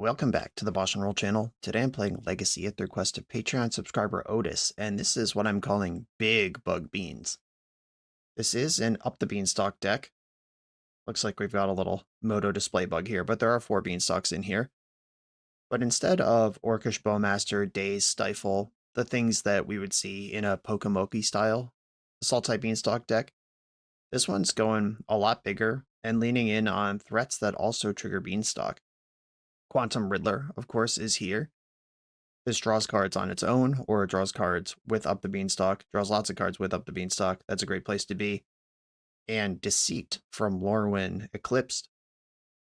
Welcome back to the BoshNRoll channel. Today I'm playing Legacy at the request of Patreon subscriber Otis, and this is what I'm calling Big Bug Beans. This is an Up the Beanstalk deck. Looks like we've got a little Moto display bug here, but there are 4 Beanstalks in here. But instead of Orcish Bowmaster, Daze, Stifle, the things that we would see in a Pokemoki style Assault-type Beanstalk deck, this one's going a lot bigger and leaning in on threats that also trigger Beanstalk. Quantum Riddler, of course, is here. This draws cards on its own, or it draws cards with Up the Beanstalk. Draws lots of cards with Up the Beanstalk. That's a great place to be. And Deceit from Lorwyn Eclipsed.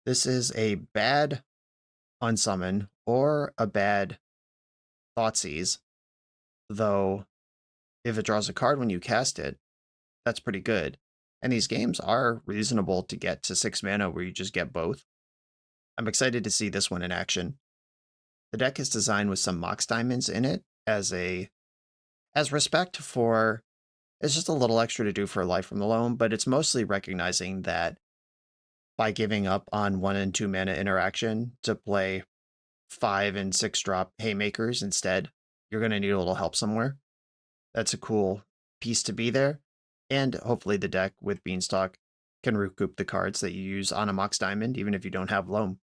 This is a bad unsummon or a bad Thoughtseize, though if it draws a card when you cast it, that's pretty good. And these games are reasonable to get to 6 mana where you just get both. I'm excited to see this one in action. The deck is designed with some Mox Diamonds in it as respect for, it's just a little extra to do for Life from the Loam, but it's mostly recognizing that by giving up on 1 and 2 mana interaction to play 5 and 6 drop Haymakers instead, you're going to need a little help somewhere. That's a cool piece to be there, and hopefully the deck with Beanstalk can recoup the cards that you use on a Mox Diamond, even if you don't have Loam.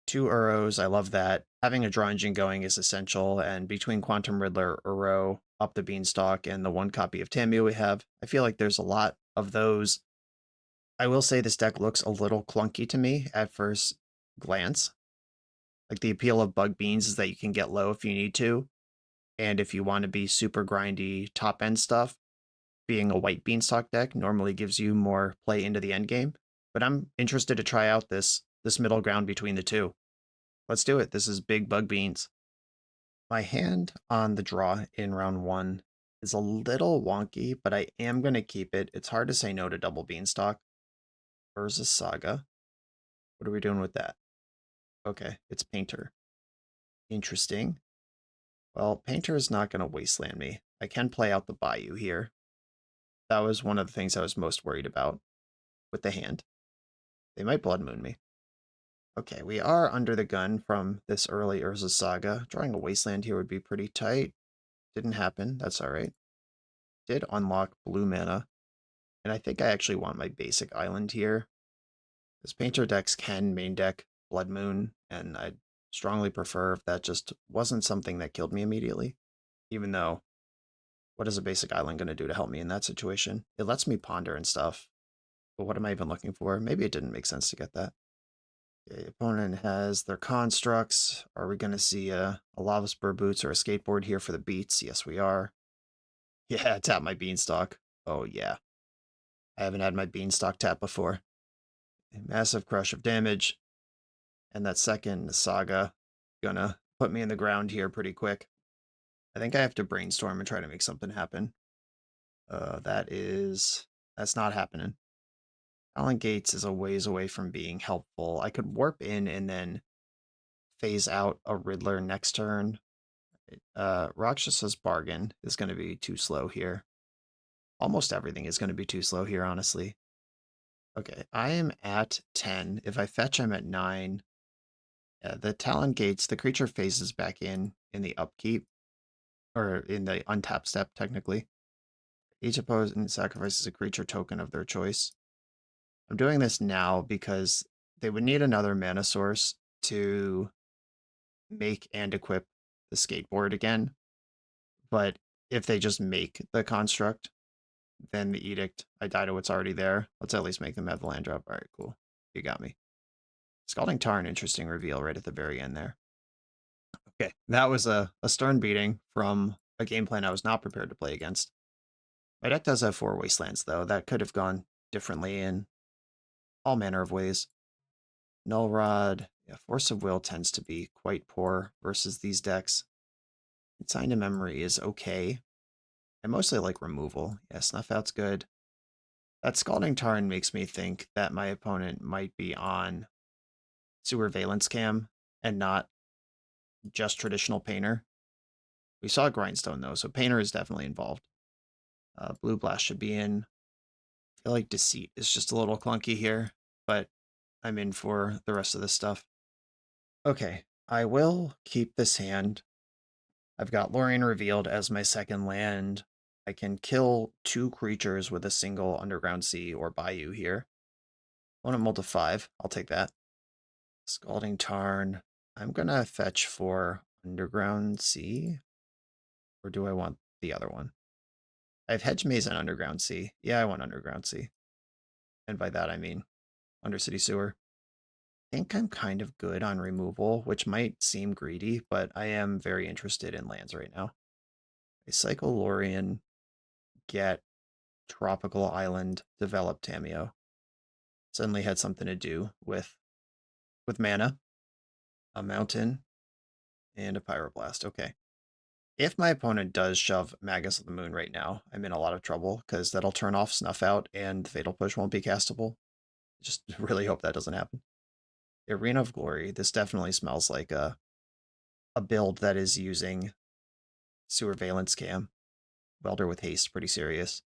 2 Uros, I love that. Having a draw engine going is essential, and between Quantum Riddler, Uro, Up the Beanstalk, and the 1 copy of Tamio we have, I feel like there's a lot of those. I will say this deck looks a little clunky to me at first glance. Like, the appeal of Bug Beans is that you can get low if you need to, and if you want to be super grindy top-end stuff, being a white Beanstalk deck normally gives you more play into the endgame. But I'm interested to try out this middle ground between the two. Let's do it. This is Big Bug Beans. My hand on the draw in round 1 is a little wonky, but I am going to keep it. It's hard to say no to double Beanstalk. Urza Saga. What are we doing with that? Okay, it's Painter. Interesting. Well, Painter is not going to wasteland me. I can play out the Bayou here. That was one of the things I was most worried about with the hand. They might Blood Moon me. Okay, we are under the gun from this early Urza Saga. Drawing a Wasteland here would be pretty tight. Didn't happen. That's alright. Did unlock blue mana. And I think I actually want my basic island here. This Painter decks can main deck Blood Moon, and I'd strongly prefer if that just wasn't something that killed me immediately. Even though, what is a basic island going to do to help me in that situation? It lets me ponder and stuff. But what am I even looking for? Maybe it didn't make sense to get that. Okay, opponent has their constructs. Are we going to see a Lava Spur Boots or a Skateboard here for the beats? Yes, we are. Yeah, tap my Beanstalk. Oh, yeah. I haven't had my Beanstalk tap before. A massive crush of damage. And that second Saga gonna put me in the ground here pretty quick. I think I have to brainstorm and try to make something happen. That's not happening. Alan Gates is a ways away from being helpful. I could warp in and then phase out a Riddler next turn. Rakshas's Bargain is going to be too slow here. Almost everything is going to be too slow here, honestly. Okay, I am at 10. If I fetch, I'm at 9. Yeah, the Talon Gates, the creature phases back in the upkeep, or in the untap step, technically. Each opponent sacrifices a creature token of their choice. I'm doing this now because they would need another mana source to make and equip the skateboard again. But if they just make the construct, then the edict, I die to what's already there. Let's at least make them have the land drop. All right, cool. You got me. Scalding Tarn, interesting reveal right at the very end there. Okay, that was a stern beating from a game plan I was not prepared to play against. My deck does have 4 Wastelands, though. That could have gone differently in all manner of ways. Null Rod, yeah, Force of Will tends to be quite poor versus these decks. Consign to Memory is okay. I mostly like removal. Yeah, Snuff Out's good. That Scalding Tarn makes me think that my opponent might be on Sewer Valence Cam and not just traditional Painter. We saw Grindstone, though, so Painter is definitely involved. Blue Blast should be in. I feel like Deceit is just a little clunky here, but I'm in for the rest of this stuff. Okay, I will keep this hand. I've got Lorien revealed as my second land. I can kill 2 creatures with a single Underground Sea or Bayou here. Want to mull to 5. I'll take that. Scalding Tarn. I'm going to fetch for Underground Sea. Or do I want the other one? I have Hedge Maze and Underground Sea. Yeah, I want Underground Sea. And by that I mean Undercity Sewer. I think I'm kind of good on removal, which might seem greedy, but I am very interested in lands right now. I cycle Lorien, get Tropical Island, develop Tameo. Suddenly had something to do with mana, a mountain, and a Pyroblast. Okay. If my opponent does shove Magus of the Moon right now, I'm in a lot of trouble, because that'll turn off Snuff Out and Fatal Push won't be castable. Just really hope that doesn't happen. Arena of Glory. This definitely smells like a build that is using Sewer Valence Cam. Welder with haste, pretty serious.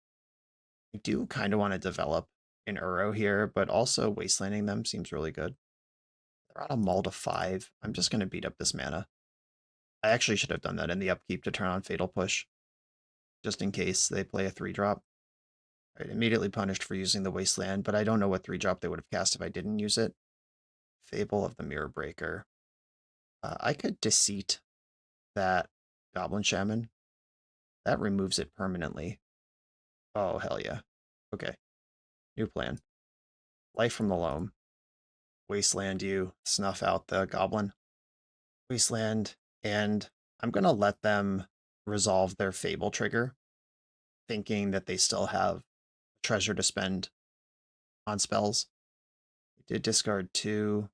I do kind of want to develop an Uro here, but also wastelanding them seems really good. They're on a mull to 5. I'm just going to beat up this mana. I actually should have done that in the upkeep to turn on Fatal Push, just in case they play a 3-drop. Alright, immediately punished for using the Wasteland, but I don't know what 3-drop they would have cast if I didn't use it. Fable of the Mirror Breaker. I could Deceit that Goblin Shaman. That removes it permanently. Oh, hell yeah. Okay. New plan. Life from the Loam. Wasteland you, snuff out the Goblin. Wasteland, and I'm going to let them resolve their Fable trigger, thinking that they still have treasure to spend on spells. I did discard 2,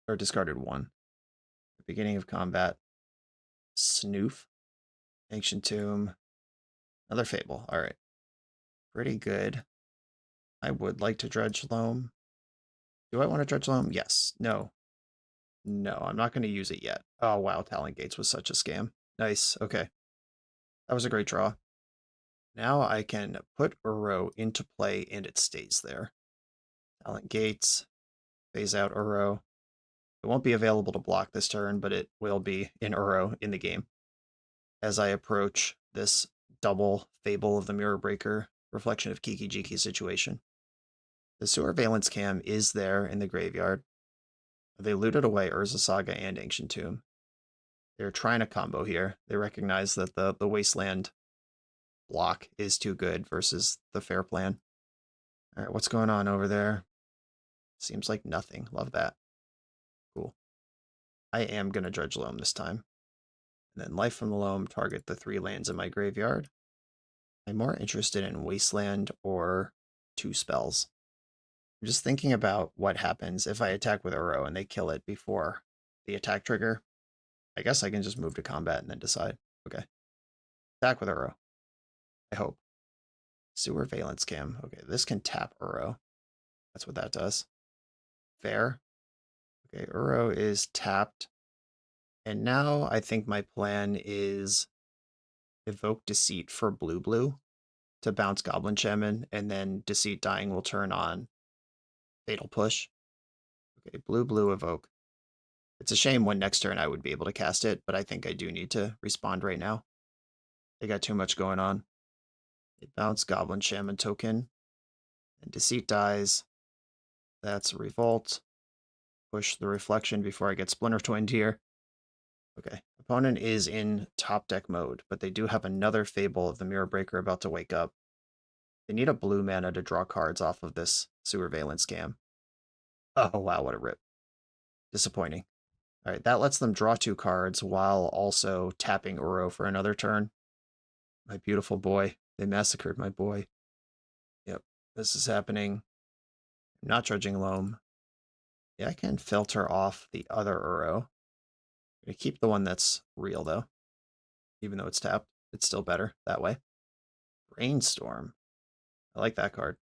or discarded 1. The beginning of combat. Snoof. Ancient Tomb. Another Fable. Alright. Pretty good. I would like to Dredge Loam. Do I want to Dredge Loam? Yes. No. No, I'm not going to use it yet. Oh, wow. Talon Gates was such a scam. Nice. Okay. That was a great draw. Now I can put Uro into play and it stays there. Talon Gates. Phase out Uro. It won't be available to block this turn, but it will be in Uro in the game. As I approach this double Fable of the Mirror Breaker Reflection of Kiki Jiki situation. The Sewer Valence Cam is there in the graveyard. They looted away Urza Saga and Ancient Tomb. They're trying a combo here. They recognize that the Wasteland block is too good versus the fair plan. Alright, what's going on over there? Seems like nothing. Love that. Cool. I am going to Dredge Loam this time. And then Life from the Loam, target the 3 lands in my graveyard. I'm more interested in Wasteland or 2 spells. I'm just thinking about what happens if I attack with Uro and they kill it before the attack trigger. I guess I can just move to combat and then decide. Okay. Attack with Uro. I hope. Sewer Valence Cam. Okay, this can tap Uro. That's what that does. Fair. Okay, Uro is tapped. And now I think my plan is evoke Deceit for blue to bounce Goblin Shaman, and then Deceit dying will turn on Fatal Push. Okay, blue evoke. It's a shame when next turn I would be able to cast it, but I think I do need to respond right now. They got too much going on. They bounce Goblin Shaman token, and Deceit dies. That's Revolt. Push the Reflection before I get Splinter Twinned here. Okay, opponent is in top deck mode, but they do have another Fable of the Mirror Breaker about to wake up. They need a blue mana to draw cards off of this Sewer Valence Scam. Oh, wow, what a rip. Disappointing. Alright, that lets them draw 2 cards while also tapping Uro for another turn. My beautiful boy. They massacred my boy. Yep, this is happening. I'm not Dredging Loam. Yeah, I can filter off the other Uro. I'm going to keep the one that's real, though. Even though it's tapped, it's still better that way. Brainstorm. I like that card.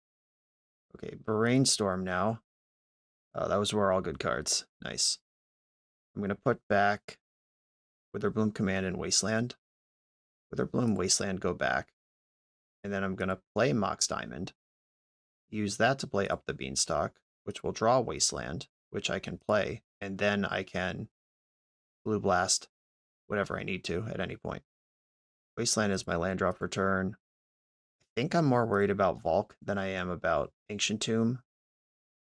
Okay, Brainstorm now. Oh, those were all good cards. Nice. I'm going to put back Witherbloom Command and Wasteland. Witherbloom, Wasteland, go back. And then I'm going to play Mox Diamond. Use that to play Up the Beanstalk, which will draw Wasteland, which I can play, and then I can blue blast whatever I need to at any point. Wasteland is my land drop return. I think I'm more worried about Volk than I am about Ancient Tomb,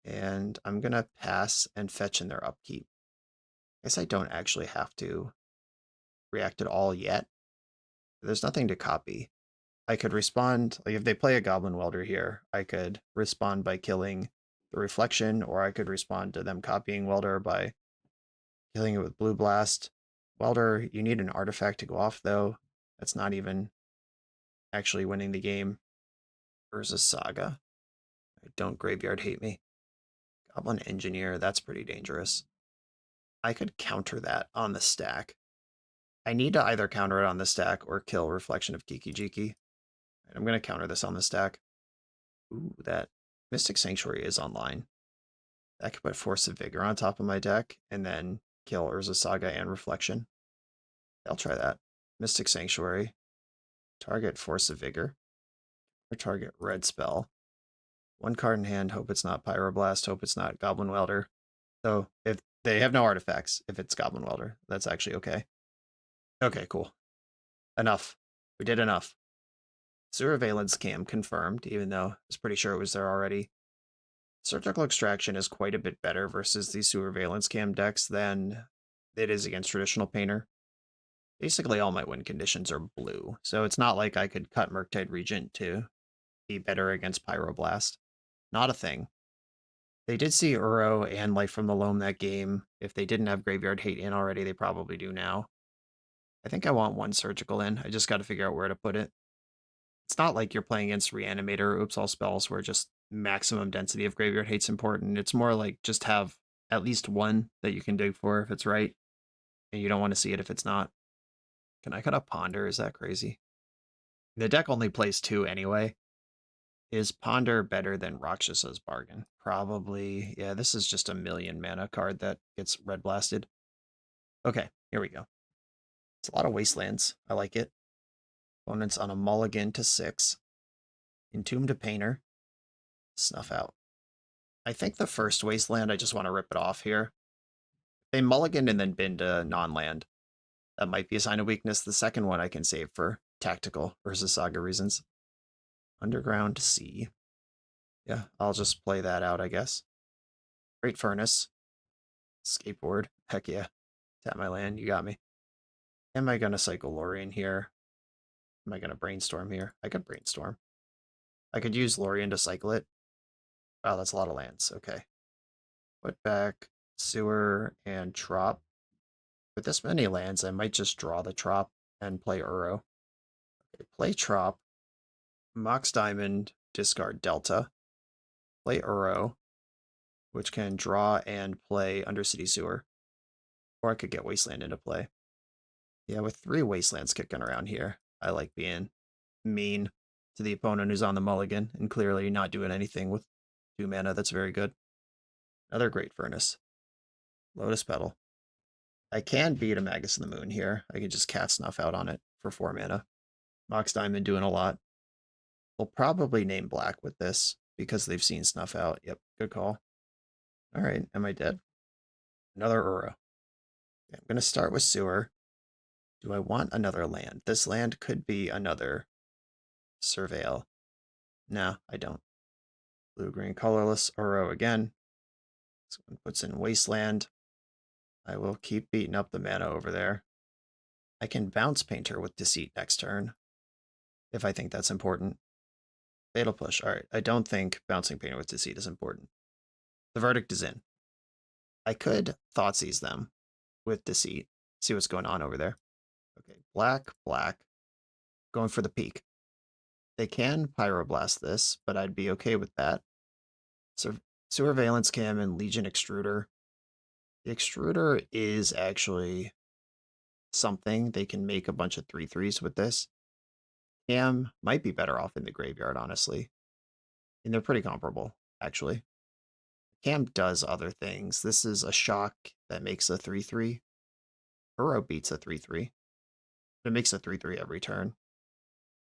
and I'm gonna pass and fetch in their upkeep. I guess I don't actually have to react at all yet. There's nothing to copy. I could respond, like if they play a Goblin Welder here, I could respond by killing the Reflection, or I could respond to them copying Welder by killing it with Blue Blast. Welder, you need an artifact to go off though. That's not even actually winning the game. Urza Saga. Don't Graveyard hate me. Goblin Engineer, that's pretty dangerous. I could counter that on the stack. I need to either counter it on the stack or kill Reflection of Kiki Jiki. I'm going to counter this on the stack. Ooh, that Mystic Sanctuary is online. That could put Force of Vigor on top of my deck and then kill Urza Saga and Reflection. I'll try that. Mystic Sanctuary. Target Force of Vigor. Or target red spell. One card in hand, hope it's not Pyroblast, hope it's not Goblin Welder. So if they have no artifacts, if it's Goblin Welder, that's actually okay. Okay, cool. Enough. We did enough. Surveillance Cam confirmed, even though I was pretty sure it was there already. Surgical Extraction is quite a bit better versus the Surveillance Cam decks than it is against traditional Painter. Basically, all my win conditions are blue, so it's not like I could cut Murktide Regent to be better against Pyroblast. Not a thing. They did see Uro and Life from the Loam that game. If they didn't have Graveyard Hate in already, they probably do now. I think I want one Surgical in. I just got to figure out where to put it. It's not like you're playing against Reanimator or Oops All Spells where just maximum density of Graveyard Hate's important. It's more like just have at least one that you can dig for if it's right, and you don't want to see it if it's not. Can I cut a Ponder? Is that crazy? The deck only plays 2 anyway. Is Ponder better than Rakshasa's Bargain? Probably. Yeah, this is just a 1,000,000 mana card that gets red blasted. Okay, here we go. It's a lot of Wastelands. I like it. Opponents on a mulligan to 6. Entomb to Painter. Snuff out. I think the first Wasteland, I just want to rip it off here. They mulligan and then bin to non-land. That might be a sign of weakness. The second one I can save for tactical versus Saga reasons. Underground Sea. Yeah, I'll just play that out, I guess. Great Furnace. Skateboard. Heck yeah. Tap my land. You got me. Am I going to cycle Lorien here? Am I going to brainstorm here? I could brainstorm. I could use Lorien to cycle it. Wow, that's a lot of lands. Okay. Put back Sewer and Trop. With this many lands, I might just draw the Trop and play Uro. Okay, play Trop. Mox Diamond, discard Delta. Play Uro, which can draw and play Undercity Sewer. Or I could get Wasteland into play. Yeah, with 3 Wastelands kicking around here, I like being mean to the opponent who's on the mulligan and clearly not doing anything with 2 mana that's very good. Another Great Furnace. Lotus Petal. I can beat a Magus of the Moon here. I could just cast Snuff out on it for 4 mana. Mox Diamond doing a lot. We'll probably name black with this because they've seen Snuff out. Yep, good call. All right, am I dead? Another Uro. Okay, I'm going to start with Sewer. Do I want another land? This land could be another Surveil. No, I don't. Blue-green colorless Uro again. This one puts in Wasteland. I will keep beating up the mana over there. I can bounce Painter with Deceit next turn, if I think that's important. Fatal Push. All right, I don't think bouncing Painter with Deceit is important. The verdict is in. I could Thoughtseize them with Deceit. See what's going on over there. Okay, black, black. Going for the peak. They can Pyroblast this, but I'd be okay with that. Surveillance Cam and Legion Extruder. The Extruder is actually something. They can make a bunch of 3/3s with this. Cam might be better off in the graveyard, honestly. And they're pretty comparable, actually. Cam does other things. This is a shock that makes a 3/3. Uro beats a 3/3. It makes a 3/3 every turn.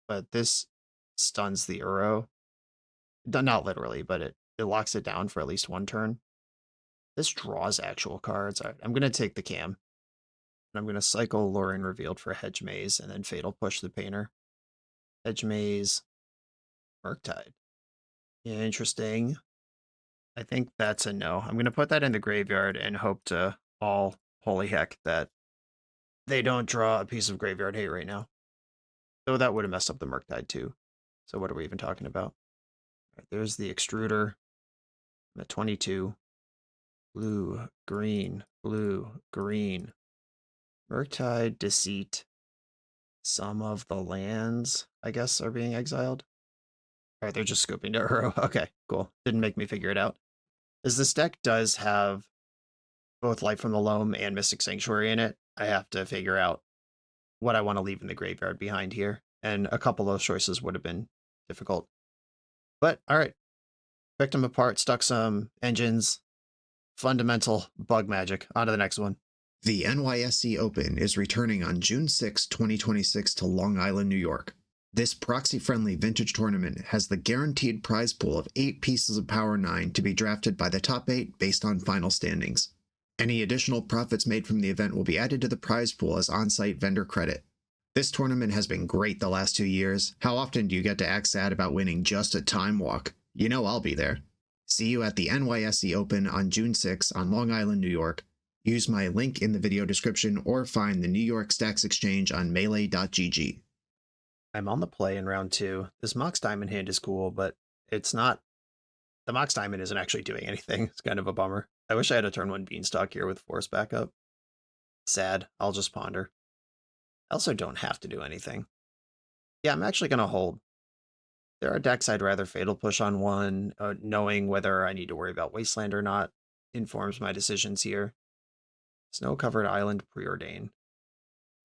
But this stuns the Uro. Not literally, but it locks it down for at least 1 turn. This draws actual cards. All right, I'm going to take the cam. And I'm going to cycle Lorwyn Revealed for Hedge Maze, and then Fatal Push the Painter. Hedge Maze, Murktide. Interesting. I think that's a no. I'm going to put that in the graveyard and hope to all holy heck that they don't draw a piece of graveyard hate right now. Though that would have messed up the Murktide too. So what are we even talking about? Right, there's the Extruder. I'm at 22. Blue, green, Murktide, Deceit. Some of the lands, I guess, are being exiled. All right, they're just scooping to Uro. Okay, cool. Didn't make me figure it out. As this deck does have both Light from the Loam and Mystic Sanctuary in it, I have to figure out what I want to leave in the graveyard behind here. And a couple of those choices would have been difficult. But, all right. Picked them apart, stuck some engines. Fundamental bug magic. On to the next one. The NYSE Open is returning on June 6, 2026 to Long Island, New York. This proxy-friendly vintage tournament has the guaranteed prize pool of 8 pieces of Power 9 to be drafted by the top 8 based on final standings. Any additional profits made from the event will be added to the prize pool as on-site vendor credit. This tournament has been great the last 2 years. How often do you get to act sad about winning just a time walk? You know I'll be there. See you at the NYSE Open on June 6 on Long Island, New York. Use my link in the video description or find the New York Stacks Exchange on melee.gg. I'm on the play in round 2. This Mox Diamond hand is cool, but it's not... The Mox Diamond isn't actually doing anything. It's kind of a bummer. I wish I had a turn 1 Beanstalk here with Force backup. Sad. I'll just ponder. I also don't have to do anything. Yeah, I'm actually going to hold. There are decks I'd rather Fatal Push on one. Knowing whether I need to worry about Wasteland or not informs my decisions here. Snow-Covered Island, Preordain.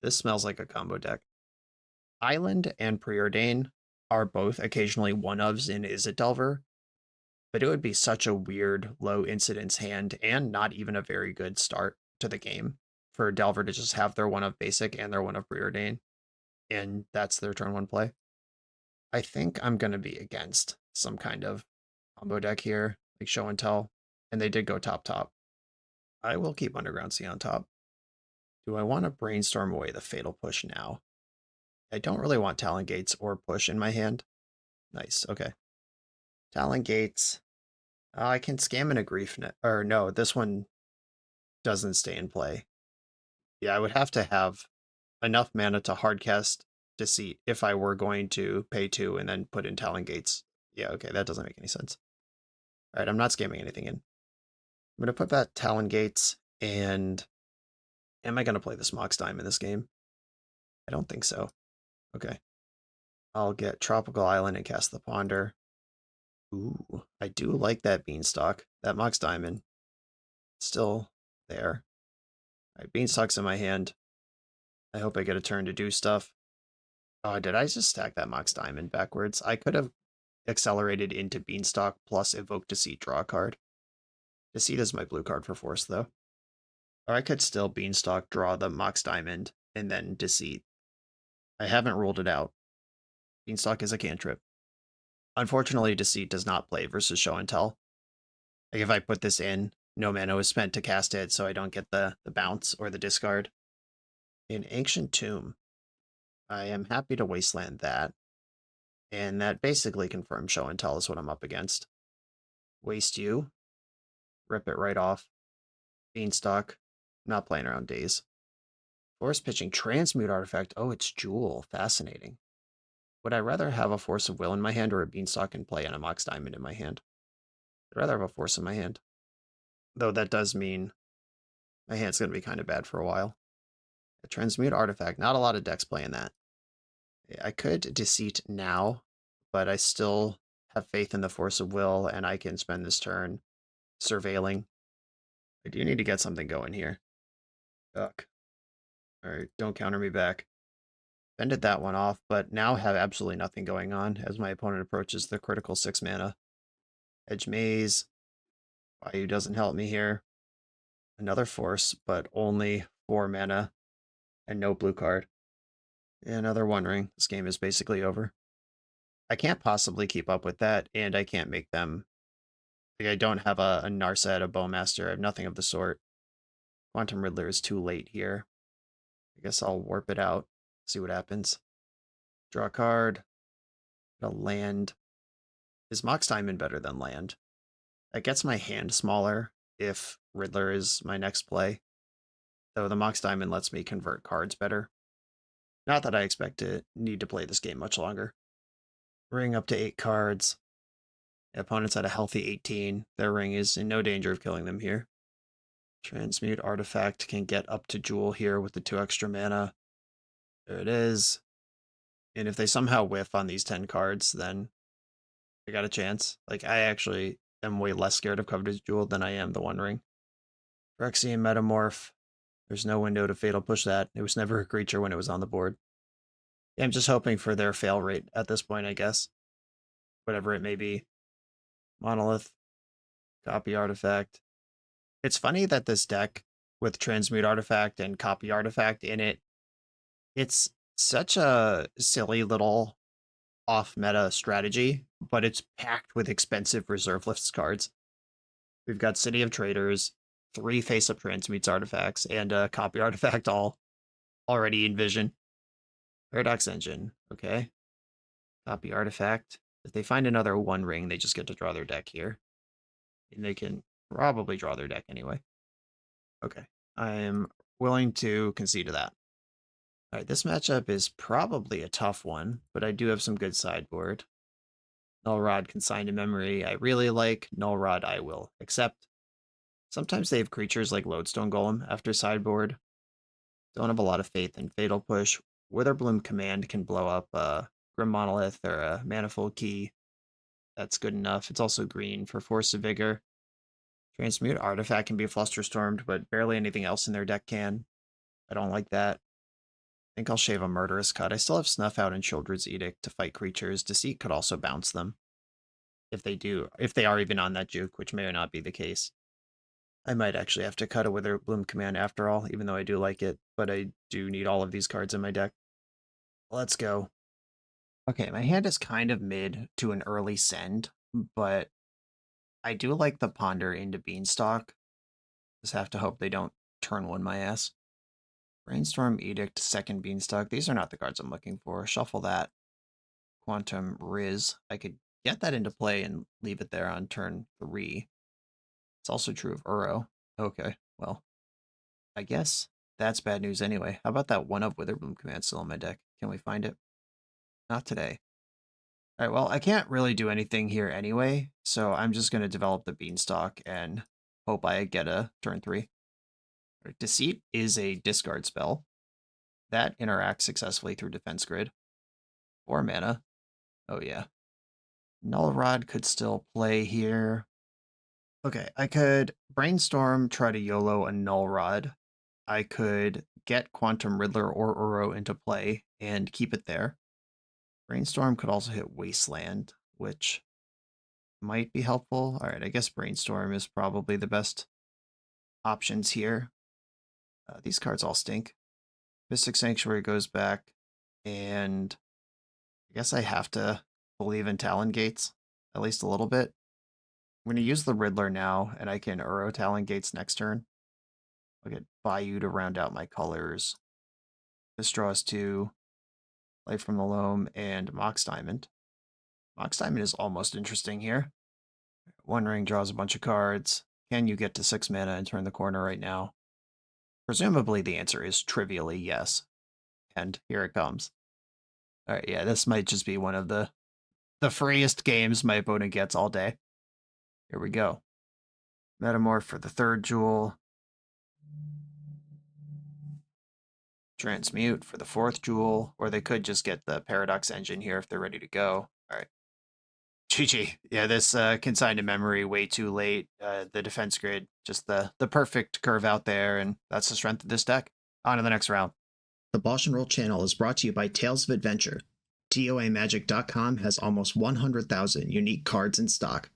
This smells like a combo deck. Island and Preordain are both occasionally one-ofs in Is It Delver, but it would be such a weird low incidence hand and not even a very good start to the game for Delver to just have their one-of basic and their one-of Preordain, and that's their turn 1 play. I think I'm going to be against some kind of combo deck here, like Show and Tell, and they did go top. I will keep Underground Sea on top. Do I want to brainstorm away the Fatal Push now? I don't really want Talon Gates or Push in my hand. Nice, okay. Talon Gates. I can scam in a Grief Net. Or no, this one doesn't stay in play. Yeah, I would have to have enough mana to hardcast Deceit if I were going to pay 2 and then put in Talon Gates. Yeah, okay, that doesn't make any sense. All right, I'm not scamming anything in. I'm going to put that Talon Gates, and am I going to play this Mox Dime in this game? I don't think so. Okay. I'll get Tropical Island and cast the Ponder. Ooh, I do like that Beanstalk. That Mox Diamond. Still there. All right, Beanstalk's in my hand. I hope I get a turn to do stuff. Oh, did I just stack that Mox Diamond backwards? I could have accelerated into Beanstalk plus Evoke Deceit, draw a card. Deceit is my blue card for Force, though. Or I could still Beanstalk, draw the Mox Diamond, and then Deceit. I haven't ruled it out. Beanstalk is a cantrip. Unfortunately, Deceit does not play versus Show and Tell. Like if I put this in, no mana is spent to cast it, so I don't get the bounce or the discard. In Ancient Tomb, I am happy to Wasteland that. And that basically confirms Show and Tell is what I'm up against. Waste you. Rip it right off. Beanstalk. Not playing around days. Force pitching Transmute Artifact. Oh, it's Jewel. Fascinating. Would I rather have a Force of Will in my hand or a Beanstalk in play and a Mox Diamond in my hand? I'd rather have a Force in my hand. Though that does mean my hand's going to be kind of bad for a while. A Transmute Artifact. Not a lot of decks playing that. I could Deceit now, but I still have faith in the Force of Will, and I can spend this turn surveilling. I do need to get something going here. Duck. Alright, don't counter me back. Fended that one off, but now have absolutely nothing going on as my opponent approaches the critical 6 mana. Edge Maze. Bayou doesn't help me here. Another Force, but only 4 mana and no blue card. Another One Ring. This game is basically over. I can't possibly keep up with that, and I can't make them Like, I don't have a Narset, a Bowmaster. I have nothing of the sort. Quantum Riddler is too late here. I guess I'll warp it out, see what happens. Draw a card. A land. Is Mox Diamond better than land? That gets my hand smaller if Riddler is my next play. Though the Mox Diamond lets me convert cards better. Not that I expect to need to play this game much longer. Ring up to 8 cards. The opponent's at a healthy 18. Their ring is in no danger of killing them here. Transmute Artifact can get up to Jewel here with the 2 extra mana. There it is. And if they somehow whiff on these 10 cards, then I got a chance. Like, I actually am way less scared of Coveted Jewel than I am the One Ring. Phyrexian Metamorph. There's no window to Fatal Push that. It was never a creature when it was on the board. Yeah, I'm just hoping for their fail rate at this point, I guess. Whatever it may be. Monolith. Copy Artifact. It's funny that this deck, with Transmute Artifact and Copy Artifact in it, it's such a silly little off-meta strategy, but it's packed with expensive reserve lists cards. We've got City of Traders, 3 face-up Transmutes artifacts, and a Copy Artifact all already in vision. Paradox Engine, okay. Copy Artifact. If they find another One Ring, they just get to draw their deck here. And they can probably draw their deck anyway. Okay, I am willing to concede to that. All right, this matchup is probably a tough one, but I do have some good sideboard. Null Rod Consigned to Memory I really like. Null Rod I will accept. Sometimes they have creatures like Lodestone Golem after sideboard. Don't have a lot of faith in Fatal Push. Witherbloom Command can blow up a Grim Monolith or a Manifold Key. That's good enough. It's also green for Force of Vigor. Transmute Artifact can be Flusterstormed, but barely anything else in their deck can. I don't like that. I think I'll shave a Murderous Cut. I still have Snuff Out and Childred's Edict to fight creatures. Deceit could also bounce them. If they are even on that juke, which may or not be the case. I might actually have to cut a Witherbloom Command after all, even though I do like it, but I do need all of these cards in my deck. Let's go. Okay, my hand is kind of mid to an early send, but I do like the Ponder into Beanstalk. Just have to hope they don't turn one my ass. Brainstorm Edict, second Beanstalk. These are not the cards I'm looking for. Shuffle that. Quantum Riz. I could get that into play and leave it there on turn 3. It's also true of Uro. Okay, well, I guess that's bad news anyway. How about that 1-up Witherbloom Command still in my deck? Can we find it? Not today. All right, well, I can't really do anything here anyway, so I'm just going to develop the Beanstalk and hope I get a turn 3. Deceit is a discard spell that interacts successfully through Defense Grid. 4 mana. Oh yeah. Null Rod could still play here. Okay, I could Brainstorm, try to YOLO a Null Rod. I could get Quantum Riddler or Uro into play and keep it there. Brainstorm could also hit Wasteland, which might be helpful. All right, I guess Brainstorm is probably the best options here. These cards all stink. Mystic Sanctuary goes back, and I guess I have to believe in Talon Gates, at least a little bit. I'm going to use the Riddler now, and I can Uro Talon Gates next turn. I'll get Bayou to round out my colors. This draws 2, Light from the Loam, and Mox Diamond. Mox Diamond is almost interesting here. One Ring draws a bunch of cards. Can you get to 6 mana and turn the corner right now? Presumably the answer is trivially yes. And here it comes. Alright, yeah, this might just be one of the freest games my opponent gets all day. Here we go. Metamorph for the 3rd Jewel. Transmute for the 4th Jewel. Or they could just get the Paradox Engine here if they're ready to go. Alright. GG. Yeah, this Consigned to Memory way too late. The Defense Grid, just the perfect curve out there, and that's the strength of this deck. On to the next round. The BoshNRoll channel is brought to you by Tales of Adventure. TOAMagic.com has almost 100,000 unique cards in stock.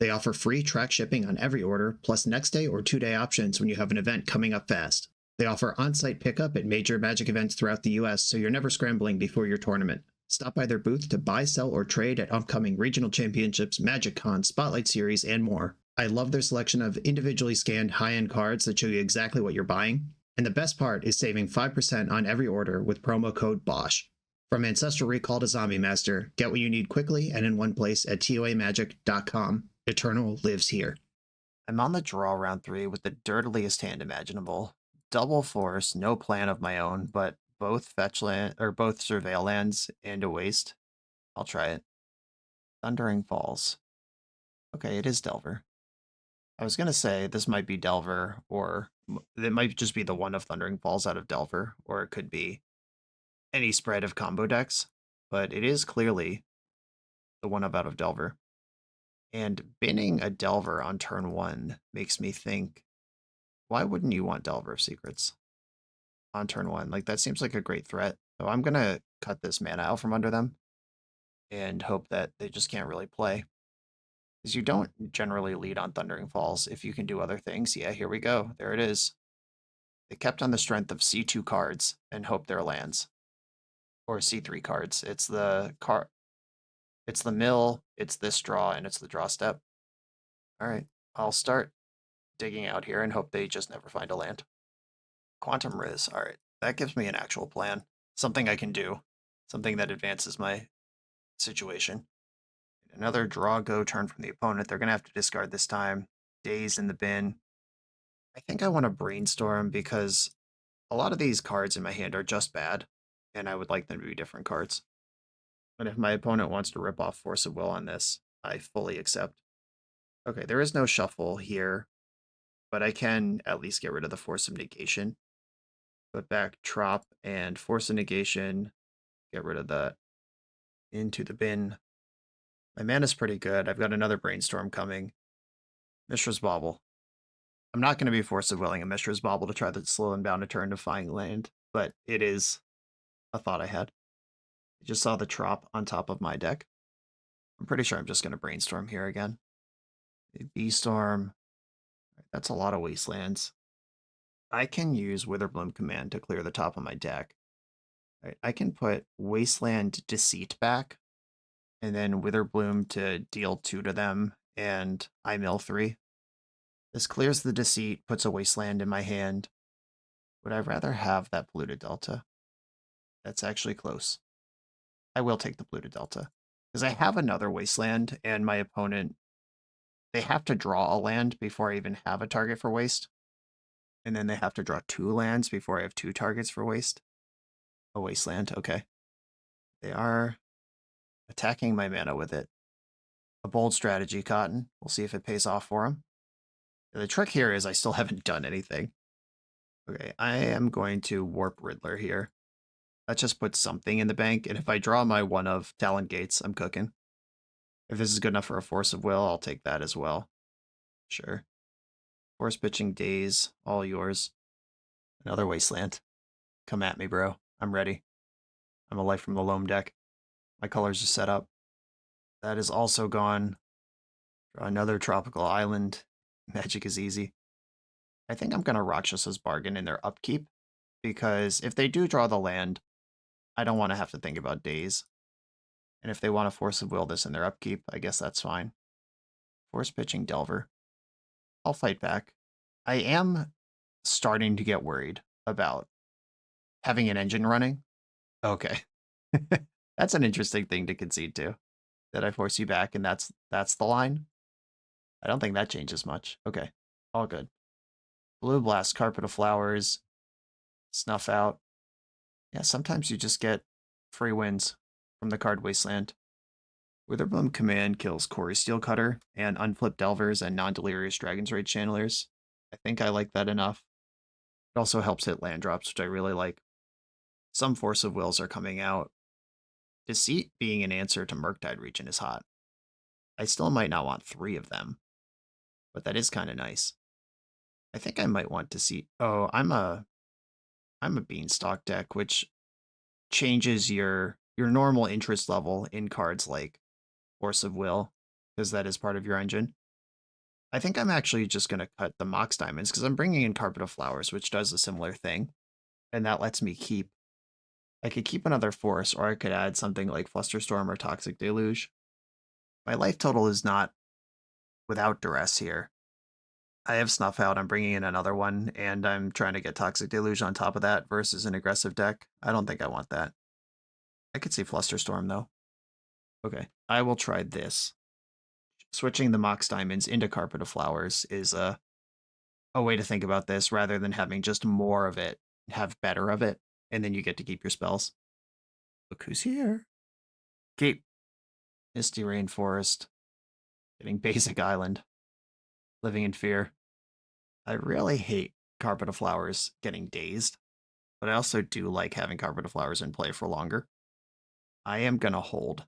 They offer free track shipping on every order, plus next day or 2-day options when you have an event coming up fast. They offer on-site pickup at major Magic events throughout the US, so you're never scrambling before your tournament. Stop by their booth to buy, sell, or trade at upcoming regional championships, Magic Con, Spotlight Series, and more. I love their selection of individually scanned high-end cards that show you exactly what you're buying. And the best part is saving 5% on every order with promo code BOSH. From Ancestral Recall to Zombie Master, get what you need quickly and in one place at toamagic.com. Eternal lives here. I'm on the draw round 3 with the dirtiest hand imaginable. Double force, no plan of my own, but both fetch land or both surveil lands and a waste. I'll try it. Thundering Falls. Okay, it is Delver. I was gonna say this might be Delver, or it might just be the one of Thundering Falls out of Delver, or it could be any spread of combo decks, but it is clearly the one of out of Delver. And binning a Delver on turn 1 makes me think, why wouldn't you want Delver of Secrets on turn 1? Like, that seems like a great threat. So I'm going to cut this mana out from under them and hope that they just can't really play. Because you don't generally lead on Thundering Falls if you can do other things. Yeah, here we go. There it is. They kept on the strength of C2 cards and hope they're lands. Or C3 cards. It's the mill, it's this draw, and it's the draw step. Alright, I'll start digging out here and hope they just never find a land. Quantum Riz, alright. That gives me an actual plan. Something I can do. Something that advances my situation. Another draw go turn from the opponent. They're going to have to discard this time. Daze in the bin. I think I want to brainstorm because a lot of these cards in my hand are just bad, and I would like them to be different cards. But if my opponent wants to rip off Force of Will on this, I fully accept. Okay, there is no shuffle here, but I can at least get rid of the Force of Negation. Put back Trop and Force of Negation. Get rid of that. Into the bin. My mana's pretty good. I've got another Brainstorm coming. Mishra's Bauble. I'm not going to be Force of Willing a Mishra's Bauble to try to slow them down a turn Defying Land, but it is a thought I had. I just saw the Trop on top of my deck. I'm pretty sure I'm just going to Brainstorm here again. B-Storm. That's a lot of Wastelands. I can use Witherbloom Command to clear the top of my deck. Right, I can put Wasteland Deceit back, and then Witherbloom to deal 2 to them, and I mill 3. This clears the Deceit, puts a Wasteland in my hand. Would I rather have that Polluted Delta? That's actually close. I will take the Polluted Delta. Because I have another Wasteland, and my opponent, they have to draw a land before I even have a target for waste. And then they have to draw 2 lands before I have 2 targets for waste. A Wasteland, okay. They are attacking my mana with it. A bold strategy, Cotton. We'll see if it pays off for them. The trick here is I still haven't done anything. Okay, I am going to Warp Riddler here. That just puts something in the bank, and if I draw my one of Talon Gates, I'm cooking. If this is good enough for a Force of Will, I'll take that as well. Sure. Force Pitching Daze, all yours. Another Wasteland. Come at me, bro. I'm ready. I'm a Life from the Loam deck. My colors are set up. That is also gone. Draw another Tropical Island. Magic is easy. I think I'm going to Rakshas's Bargain in their upkeep, because if they do draw the land, I don't want to have to think about Daze. And if they want to Force of Will this in their upkeep, I guess that's fine. Force Pitching Delver. I'll fight back. I am starting to get worried about having an engine running. Okay. That's an interesting thing to concede to. That I force you back and that's the line? I don't think that changes much. Okay. All good. Blue Blast, Carpet of Flowers, Snuff Out. Yeah, sometimes you just get free wins from the card Wasteland. Witherbloom Command kills Corey Steelcutter and Unflipped Delvers and Non-Delirious Dragon's Rage Channelers. I think I like that enough. It also helps hit land drops, which I really like. Some Force of Wills are coming out. Deceit being an answer to Murktide Region is hot. I still might not want 3 of them, but that is kind of nice. I think I might want Deceit. Oh, I'm a Beanstalk deck, which changes your normal interest level in cards like Force of Will, because that is part of your engine. I think I'm actually just going to cut the Mox Diamonds, because I'm bringing in Carpet of Flowers, which does a similar thing, and that lets me keep I could keep another force, or I could add something like Flusterstorm or Toxic Deluge. My life total is not without duress here. I have Snuff Out, I'm bringing in another one, and I'm trying to get Toxic Deluge on top of that versus an aggressive deck. I don't think I want that. I could see Flusterstorm, though. Okay, I will try this. Switching the Mox Diamonds into Carpet of Flowers is a way to think about this rather than having just more of it, have better of it, and then you get to keep your spells. Look who's here. Keep. Misty Rainforest. Getting Basic Island. Living in Fear. I really hate Carpet of Flowers getting dazed, but I also do like having Carpet of Flowers in play for longer. I am going to hold,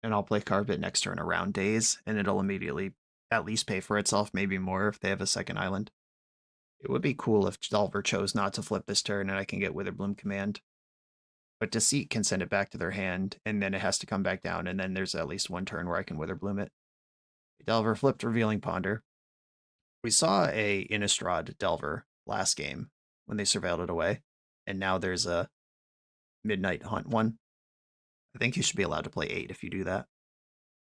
and I'll play Carpet next turn around daze, and it'll immediately at least pay for itself, maybe more if they have a second island. It would be cool if Delver chose not to flip this turn and I can get Witherbloom Command. But Deceit can send it back to their hand, and then it has to come back down, and then there's at least one turn where I can Witherbloom it. Delver flipped Revealing Ponder. We saw a Innistrad Delver last game when they surveilled it away, and now there's a Midnight Hunt one. I think you should be allowed to play 8 if you do that.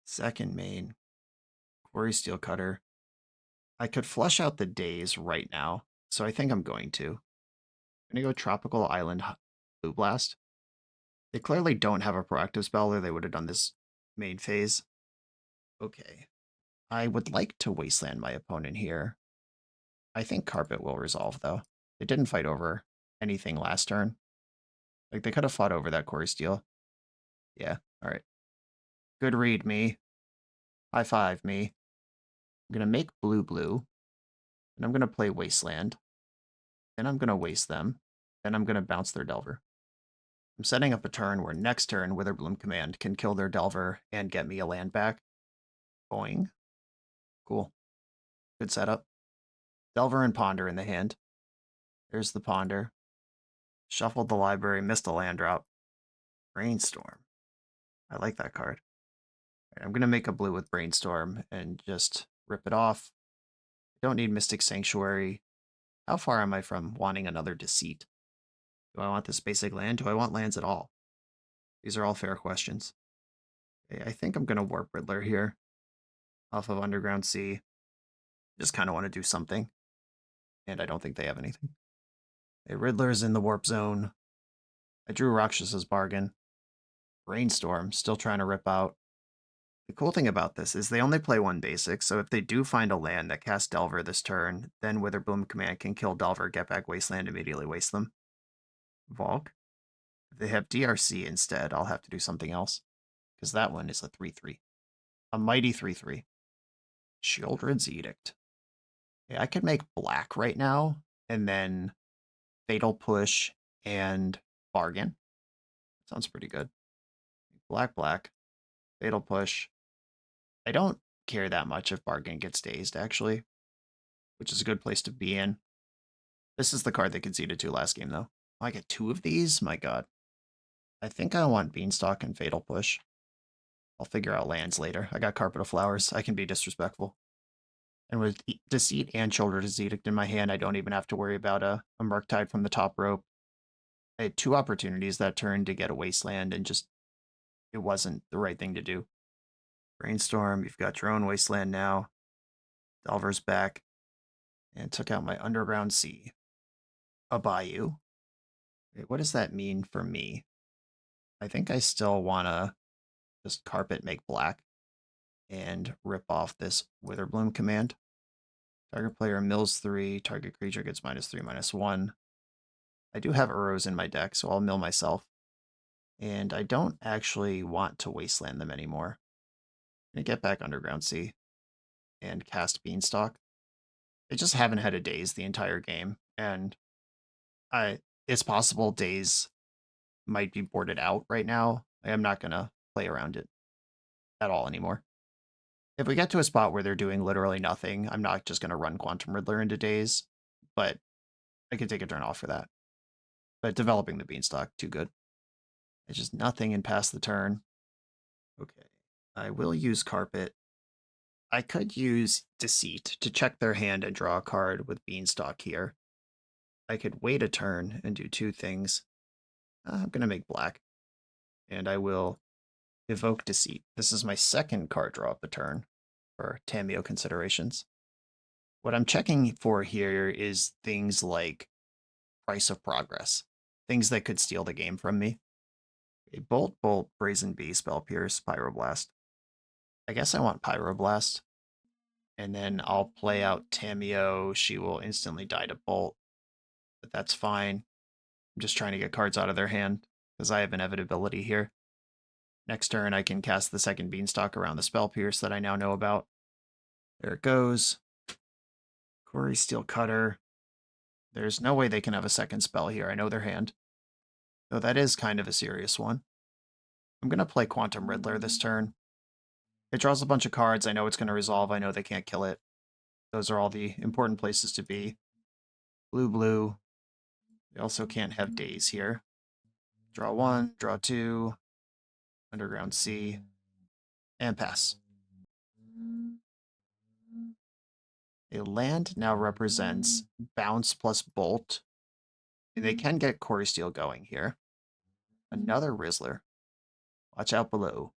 Second main, Quarry Steelcutter. I could flush out the days right now, so I think I'm going to. I'm going to go Tropical Island Blue Blast. They clearly don't have a proactive spell, or they would have done this main phase. Okay. I would like to Wasteland my opponent here. I think Carpet will resolve, though. They didn't fight over anything last turn. Like, they could have fought over that Quarry Steel. Yeah, alright. Good read, me. High five, me. I'm going to make blue, and I'm going to play Wasteland. Then I'm going to waste them. Then I'm going to bounce their Delver. I'm setting up a turn where next turn Witherbloom Command can kill their Delver and get me a land back. Boing. Cool. Good setup. Delver and Ponder in the hand. There's the Ponder. Shuffled the library, missed a land drop. Brainstorm. I like that card. I'm going to make a blue with Brainstorm and just rip it off. I don't need Mystic Sanctuary. How far am I from wanting another Deceit? Do I want this basic land? Do I want lands at all? These are all fair questions. Okay, I think I'm going to Warp Riddler here off of Underground Sea. Just kind of want to do something. And I don't think they have anything. Okay, Riddler's in the Warp Zone. I drew Rakshas's Bargain. Brainstorm, still trying to rip out. The cool thing about this is they only play one basic, so if they do find a land that casts Delver this turn, then Witherbloom Command can kill Delver, get back Wasteland, immediately waste them. Volk. If they have DRC instead, I'll have to do something else, because that one is a 3-3. A mighty 3-3. Children's Edict. Yeah, I could make black right now, and then Fatal Push and Bargain. Sounds pretty good. Black. Fatal Push. I don't care that much if Bargain gets dazed, actually, which is a good place to be in. This is the card they conceded to last game, though. I get 2 of these? My god. I think I want Beanstalk and Fatal Push. I'll figure out lands later. I got Carpet of Flowers. I can be disrespectful. And with Deceit and Children's Edict in my hand, I don't even have to worry about a Murktide from the top rope. I had 2 opportunities that turn to get a Wasteland, and just, it wasn't the right thing to do. Brainstorm, you've got your own Wasteland now. Delver's back. And took out my Underground Sea. A Bayou. Wait, what does that mean for me? I think I still want to just Carpet, make black, and rip off this Witherbloom Command. Target player mills 3, target creature gets -3/-1. I do have Uros in my deck, so I'll mill myself. And I don't actually want to Wasteland them anymore. I'm going to get back Underground Sea and cast Beanstalk. They just haven't had a daze the entire game, and it's possible daze might be boarded out right now. I'm not going to play around it at all anymore. If we get to a spot where they're doing literally nothing, I'm not just going to run Quantum Riddler into daze, but I could take a turn off for that. But developing the Beanstalk, too good. It's just nothing and pass the turn. Okay. I will use Carpet. I could use Deceit to check their hand and draw a card with Beanstalk here. I could wait a turn and do 2 things. I'm going to make black. And I will evoke Deceit. This is my second card draw of the turn for Tamiyo considerations. What I'm checking for here is things like Price of Progress, things that could steal the game from me. A Bolt, Brazen Bee, Spell Pierce, Pyroblast. I guess I want Pyroblast. And then I'll play out Tamiyo. She will instantly die to Bolt, but that's fine. I'm just trying to get cards out of their hand because I have inevitability here. Next turn, I can cast the second Beanstalk around the Spell Pierce that I now know about. There it goes. Quarry Steel Cutter. There's no way they can have a second spell here. I know their hand. Though that is kind of a serious one. I'm going to play Quantum Riddler this turn. It draws a bunch of cards. I know it's going to resolve. I know they can't kill it. Those are all the important places to be. Blue. They also can't have Daze here. Draw 1, draw 2, Underground Sea, and pass. A land now represents bounce plus bolt. And they can get Quarry Steel going here. Another Rizzler. Watch out below.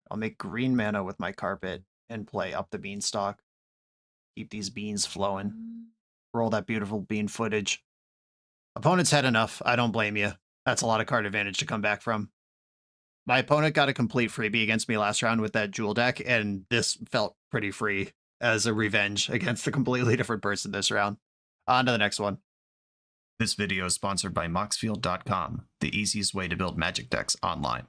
I'll make green mana with my carpet and play Up the Beanstalk. Keep these beans flowing. Roll that beautiful bean footage. Opponent's had enough. I don't blame you. That's a lot of card advantage to come back from. My opponent got a complete freebie against me last round with that Jewel deck, and this felt pretty free as a revenge against a completely different person this round. On to the next one. This video is sponsored by Moxfield.com, the easiest way to build Magic decks online.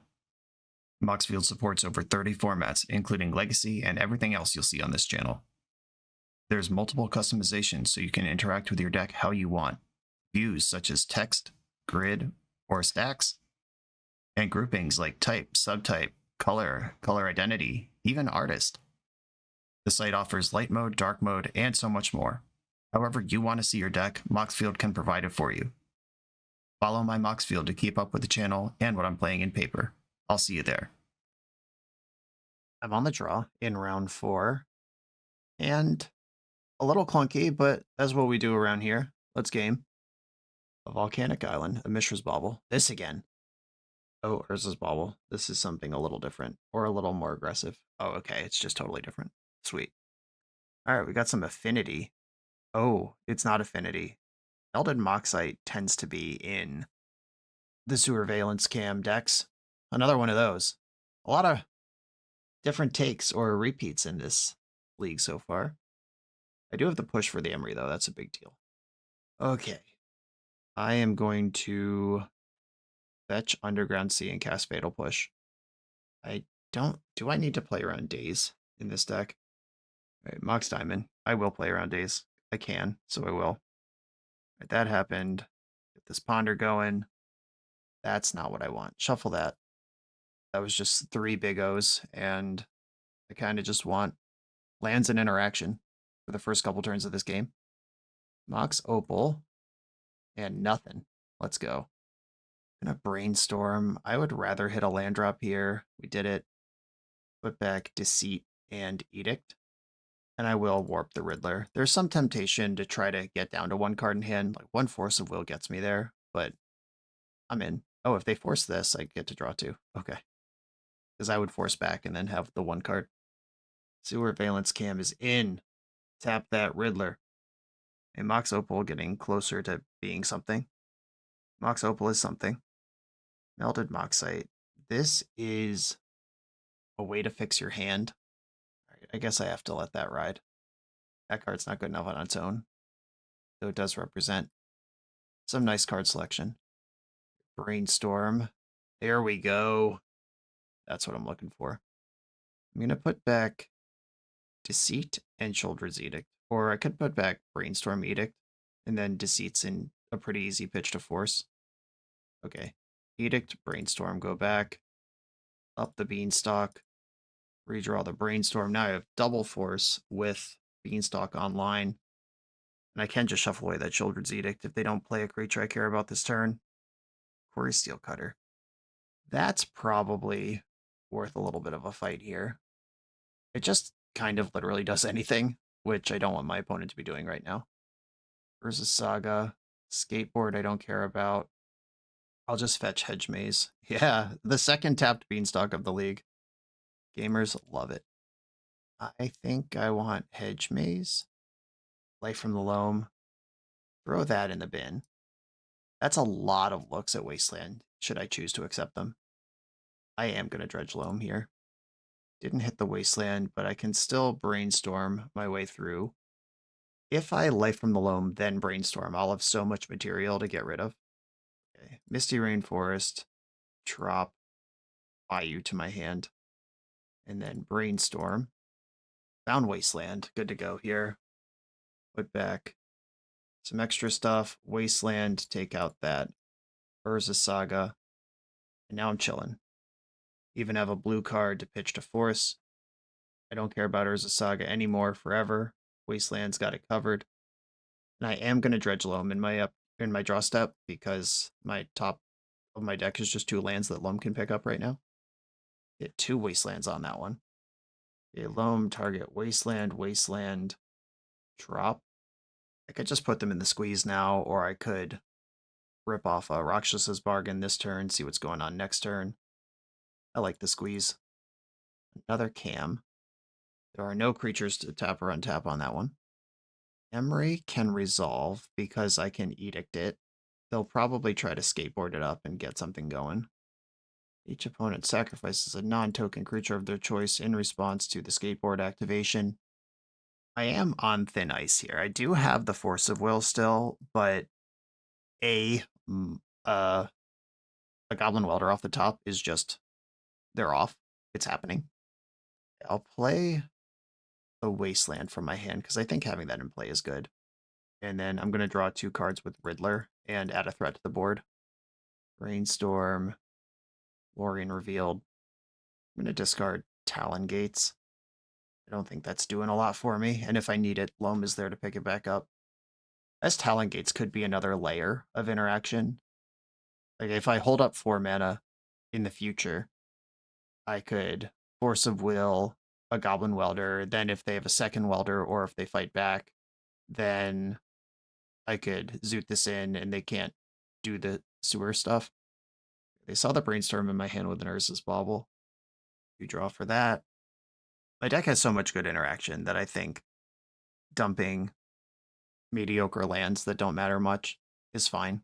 Moxfield supports over 30 formats, including Legacy and everything else you'll see on this channel. There's multiple customizations so you can interact with your deck how you want. Views such as text, grid, or stacks, and groupings like type, subtype, color identity, even artist. The site offers light mode, dark mode, and so much more. However you want to see your deck, Moxfield can provide it for you. Follow my Moxfield to keep up with the channel and what I'm playing in paper. I'll see you there. I'm on the draw in round 4. And a little clunky, but that's what we do around here. Let's game. A Volcanic Island, a Mishra's Bauble. This again. Oh, Urza's Bauble. This is something a little different, or a little more aggressive. Oh, okay, it's just totally different. Sweet. Alright, we got some affinity. Oh, it's not affinity. Eldin Moxite tends to be in the Surveillance Cam decks. Another one of those. A lot of different takes or repeats in this league so far. I do have the push for the Emery, though. That's a big deal. Okay. I am going to fetch Underground Sea and cast Fatal Push. Do I need to play around Daze in this deck? All right, Mox Diamond. I will play around Daze. I can, so I will. All right, that happened. Get this Ponder going. That's not what I want. Shuffle that. That was just 3 big O's, and I kind of just want lands and interaction for the first couple turns of this game. Mox Opal, and nothing. Let's go. Gonna brainstorm. I would rather hit a land drop here. We did it. Put back Deceit and Edict. And I will warp the Riddler. There's some temptation to try to get down to 1 card in hand. Like 1 Force of Will gets me there, but I'm in. Oh, if they force this, I get to draw 2. Okay. Because I would force back and then have the 1 card. Surveillance Cam is in. Tap that Riddler. And Mox Opal getting closer to being something. Mox Opal is something. Melted Moxite. This is a way to fix your hand. Alright, I guess I have to let that ride. That card's not good enough on its own. Though it does represent some nice card selection. Brainstorm. There we go. That's what I'm looking for. I'm going to put back Deceit and Children's Edict. Or I could put back Brainstorm Edict. And then Deceit's in a pretty easy pitch to force. Okay. Edict, Brainstorm, go back. Up the Beanstalk. Redraw the Brainstorm. Now I have double force with Beanstalk online. And I can just shuffle away that Children's Edict if they don't play a creature I care about this turn. Quarry Steel Cutter. That's probably worth a little bit of a fight here. It just kind of literally does anything, which I don't want my opponent to be doing right now. Versus Saga. Skateboard I don't care about. I'll just fetch Hedge Maze. Yeah, the second tapped Beanstalk of the league. Gamers love it. I think I want Hedge Maze. Life from the Loam. Throw that in the bin. That's a lot of looks at Wasteland, should I choose to accept them. I am going to Dredge Loam here. Didn't hit the Wasteland, but I can still Brainstorm my way through. If I Life from the Loam, then Brainstorm, I'll have so much material to get rid of. Okay. Misty Rainforest, drop Bayou to my hand, and then Brainstorm. Found Wasteland, good to go here. Put back some extra stuff. Wasteland, take out that Urza Saga, and now I'm chilling. Even have a blue card to pitch to Force. I don't care about Urza Saga anymore forever. Wasteland's got it covered. And I am going to Dredge Loam in my draw step because my top of my deck is just 2 lands that Loam can pick up right now. Get 2 Wastelands on that one. Okay, Loam, target Wasteland, drop. I could just put them in the squeeze now, or I could rip off a Rakshas's Bargain this turn, see what's going on next turn. I like the squeeze. Another Cam. There are no creatures to tap or untap on that one. Emery can resolve because I can Edict it. They'll probably try to skateboard it up and get something going. Each opponent sacrifices a non-token creature of their choice in response to the skateboard activation. I am on thin ice here. I do have the Force of Will still, but a Goblin Welder off the top is just, they're off. It's happening. I'll play a Wasteland from my hand because I think having that in play is good. And then I'm going to draw 2 cards with Riddler and add a threat to the board. Brainstorm, Lorwyn Revealed. I'm going to discard Talon Gates. I don't think that's doing a lot for me, and if I need it, Loam is there to pick it back up. As Talon Gates could be another layer of interaction. Like, if I hold up 4 mana in the future, I could Force of Will, a Goblin Welder, then if they have a second Welder, or if they fight back, then I could Zoot this in, and they can't do the sewer stuff. They saw the Brainstorm in my hand with an Urza's Bauble. You draw for that. My deck has so much good interaction that I think dumping mediocre lands that don't matter much is fine.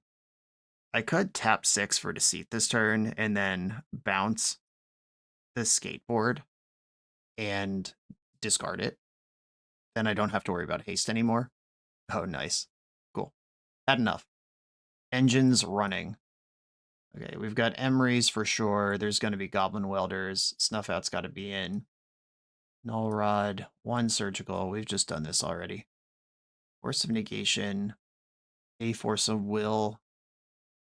I could tap 6 for Deceit this turn and then bounce the skateboard and discard it. Then I don't have to worry about haste anymore. Oh, nice. Cool. Had enough. Engines running. Okay, we've got Emery's for sure. There's going to be Goblin Welders. Snuff Out's got to be in. Null Rod, 1 Surgical. We've just done this already. Force of Negation, a Force of Will.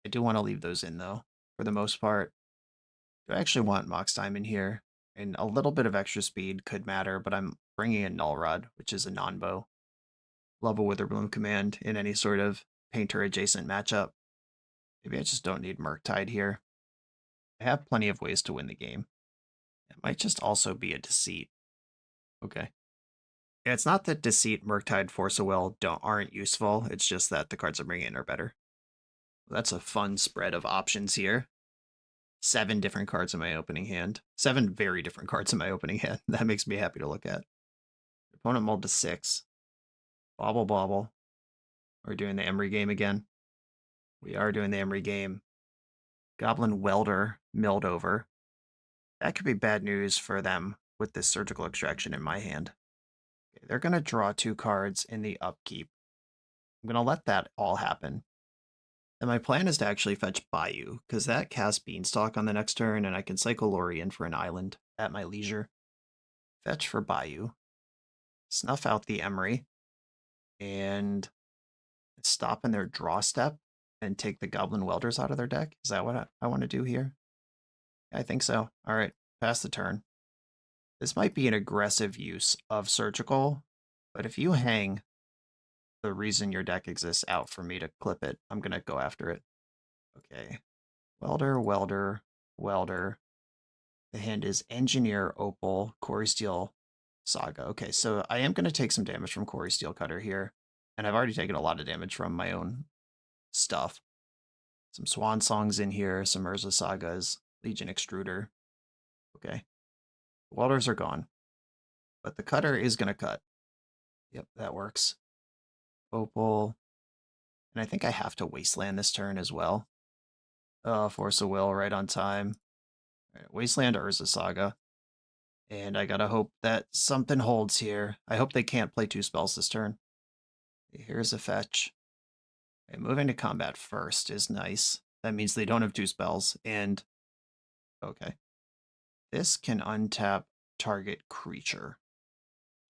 I do want to leave those in, though, for the most part. Do I actually want Mox Diamond here? And a little bit of extra speed could matter, but I'm bringing in Null Rod, which is a non-bow. Love a Witherbloom command in any sort of painter-adjacent matchup. Maybe I just don't need Murktide here. I have plenty of ways to win the game. It might just also be a Deceit. Okay. Yeah, it's not that Deceit, Murktide, Force of Will aren't useful. It's just that the cards I'm bringing in are better. That's a fun spread of options here. 7 different cards in my opening hand. 7 very different cards in my opening hand. That makes me happy to look at. Opponent mulled to 6. Bobble bobble. We're doing the Emery game again. We are doing the Emery game. Goblin Welder milled over. That could be bad news for them with this Surgical Extraction in my hand. Okay, they're going to draw 2 cards in the upkeep. I'm going to let that all happen. And my plan is to actually fetch Bayou, because that casts Beanstalk on the next turn, and I can cycle Lori in for an island at my leisure. Fetch for Bayou. Snuff out the Emery. And stop in their draw step and take the Goblin Welders out of their deck. Is that what I want to do here? I think so. All right, pass the turn. This might be an aggressive use of Surgical, but if you hang the reason your deck exists out for me to clip it, I'm going to go after it. Okay. Welder, Welder, Welder. The hand is Engineer, Opal, Quarry Steel, Saga. Okay, so I am going to take some damage from Quarry Steel Cutter here, and I've already taken a lot of damage from my own stuff. Some Swan Songs in here, some Urza Sagas, Legion Extruder. Okay. Welders are gone. But the cutter is going to cut. Yep, that works. Opal. And I think I have to Wasteland this turn as well. Force of Will right on time. Right, Wasteland Urza Saga. And I gotta hope that something holds here. I hope they can't play 2 spells this turn. Here's a fetch. Okay, moving to combat first is nice. That means they don't have 2 spells. And, okay. This can untap target creature.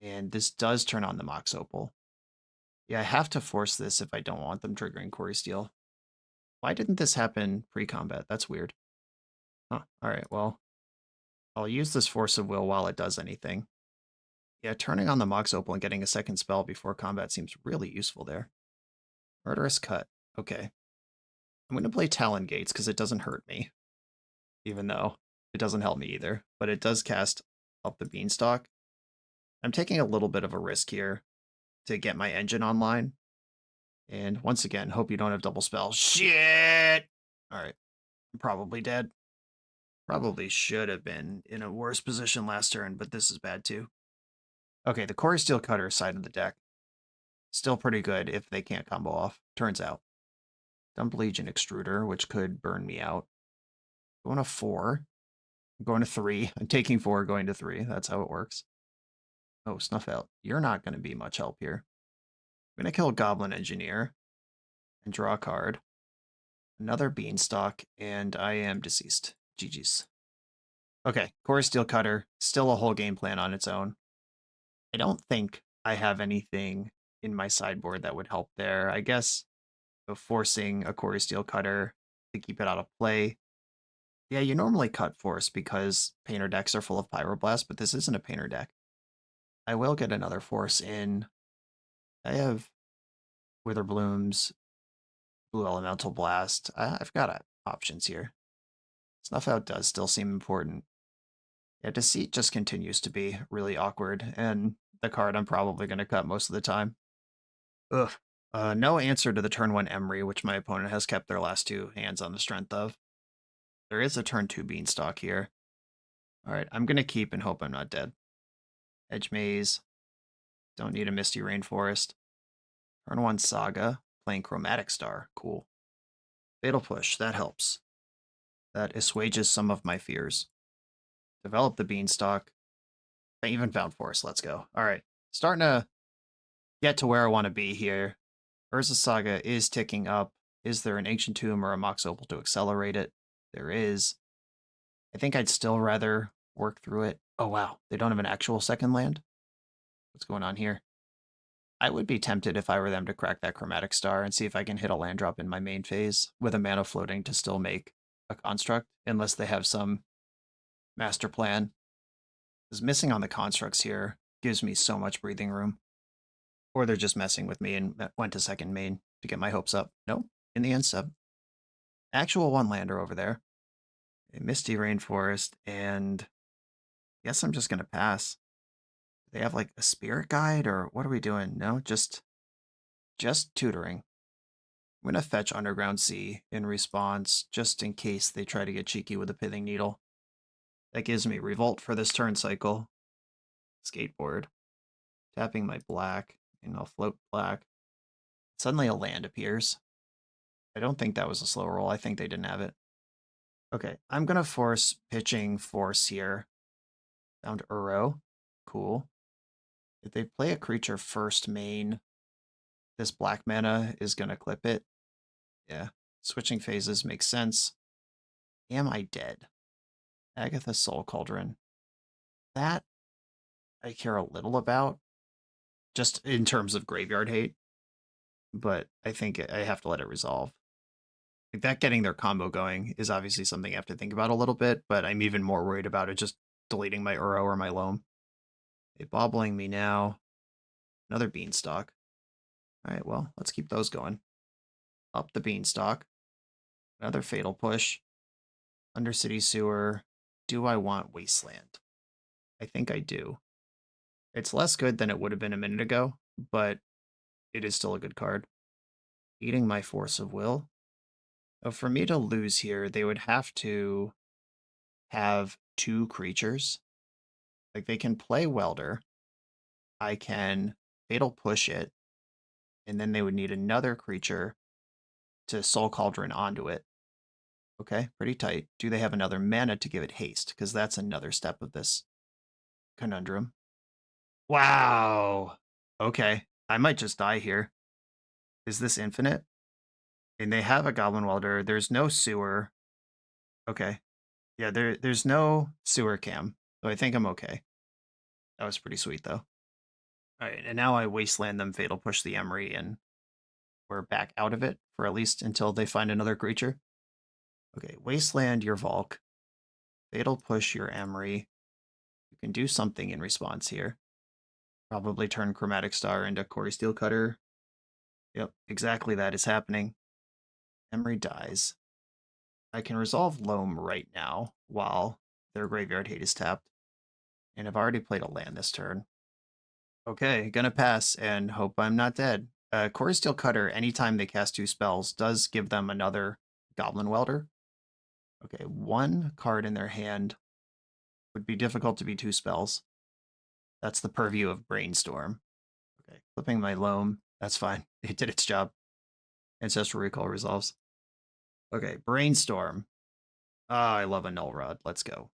And this does turn on the Mox Opal. Yeah, I have to force this if I don't want them triggering Quarry Steel. Why didn't this happen pre-combat? That's weird. Huh, alright, well. I'll use this Force of Will while it does anything. Yeah, turning on the Mox Opal and getting a second spell before combat seems really useful there. Murderous Cut. Okay. I'm going to play Talon Gates because it doesn't hurt me. Even though it doesn't help me either. But it does cast Up the Beanstalk. I'm taking a little bit of a risk here to get my engine online. And once again, hope you don't have double spell. Shit! Alright. I'm probably dead. Probably should have been in a worse position last turn, but this is bad too. Okay, the Quarry Steel Cutter side of the deck. Still pretty good if they can't combo off, turns out. Dump Legion Extruder, which could burn me out. Going to 4. I'm going to 3. I'm taking 4, going to 3. That's how it works. Oh, Snuff Out. You're not going to be much help here. I'm going to kill Goblin Engineer and draw a card. Another Beanstalk, and I am deceased. GG's. Okay, Core Steel Cutter, still a whole game plan on its own. I don't think I have anything in my sideboard that would help there. I guess forcing a Core Steel Cutter to keep it out of play. Yeah, you normally cut Force because Painter decks are full of Pyroblast, but this isn't a Painter deck. I will get another Force in. I have Witherblooms, Blue Elemental Blast. I've got options here. Snuff Out does still seem important. Yeah, Deceit just continues to be really awkward, and the card I'm probably going to cut most of the time. Ugh. No answer to the turn 1 Emery, which my opponent has kept their last 2 hands on the strength of. There is a turn 2 Beanstalk here. Alright, I'm going to keep and hope I'm not dead. Edge Maze. Don't need a Misty Rainforest. Turn 1 Saga. Playing Chromatic Star. Cool. Fatal Push. That helps. That assuages some of my fears. Develop the Beanstalk. I even found Force. Let's go. Alright. Starting to get to where I want to be here. Urza Saga is ticking up. Is there an Ancient Tomb or a Mox Opal to accelerate it? There is. I think I'd still rather work through it. Oh, wow. They don't have an actual second land? What's going on here? I would be tempted if I were them to crack that Chromatic Star and see if I can hit a land drop in my main phase with a mana floating to still make a construct, unless they have some master plan. Because missing on the constructs here gives me so much breathing room. Or they're just messing with me and went to second main to get my hopes up. Nope, in the end sub. Actual one-lander over there. A Misty Rainforest, and I guess I'm just going to pass. Do they have like a spirit guide, or what are we doing? No, just tutoring. I'm going to fetch Underground Sea in response, just in case they try to get cheeky with a Pithing Needle. That gives me Revolt for this turn cycle. Skateboard. Tapping my black, and I'll float black. Suddenly a land appears. I don't think that was a slow roll. I think they didn't have it. Okay, I'm going to force pitching Force here. Found Uro. Cool. If they play a creature first main, this black mana is going to clip it. Yeah, switching phases makes sense. Am I dead? Agatha Soul Cauldron. That I care a little about, just in terms of graveyard hate. But I think I have to let it resolve. Like that getting their combo going is obviously something I have to think about a little bit, but I'm even more worried about it just deleting my Uro or my Loam. They bobbling me now. Another Beanstalk. Alright, well, let's keep those going. Up the Beanstalk. Another Fatal Push. Undercity Sewer. Do I want Wasteland? I think I do. It's less good than it would have been a minute ago, but it is still a good card. Eating my Force of Will. For me to lose here, they would have to have 2 creatures. Like, they can play Welder. I can Fatal Push it, and then they would need another creature to Soul Cauldron onto it. Okay, pretty tight. Do they have another mana to give it haste? Because that's another step of this conundrum. Wow! Okay, I might just die here. Is this infinite? And they have a Goblin Welder. There's no sewer. Okay. Yeah, there's no sewer cam, so I think I'm okay. That was pretty sweet, though. All right, and now I Wasteland them, Fatal Push the Emery, and we're back out of it for at least until they find another creature. Okay, Wasteland your Volk. Fatal Push your Emery. You can do something in response here. Probably turn Chromatic Star into Corey Steelcutter. Yep, exactly that is happening. Emery dies. I can resolve Loam right now while their Graveyard Hate is tapped. And I've already played a land this turn. Okay, gonna pass and hope I'm not dead. Corey Steelcutter, anytime they cast 2 spells, does give them another Goblin Welder. Okay, 1 card in their hand would be difficult to be 2 spells. That's the purview of Brainstorm. Okay, flipping my Loam. That's fine. It did its job. Ancestral Recall resolves. Okay, Brainstorm. Ah, I love a Null Rod. Let's go.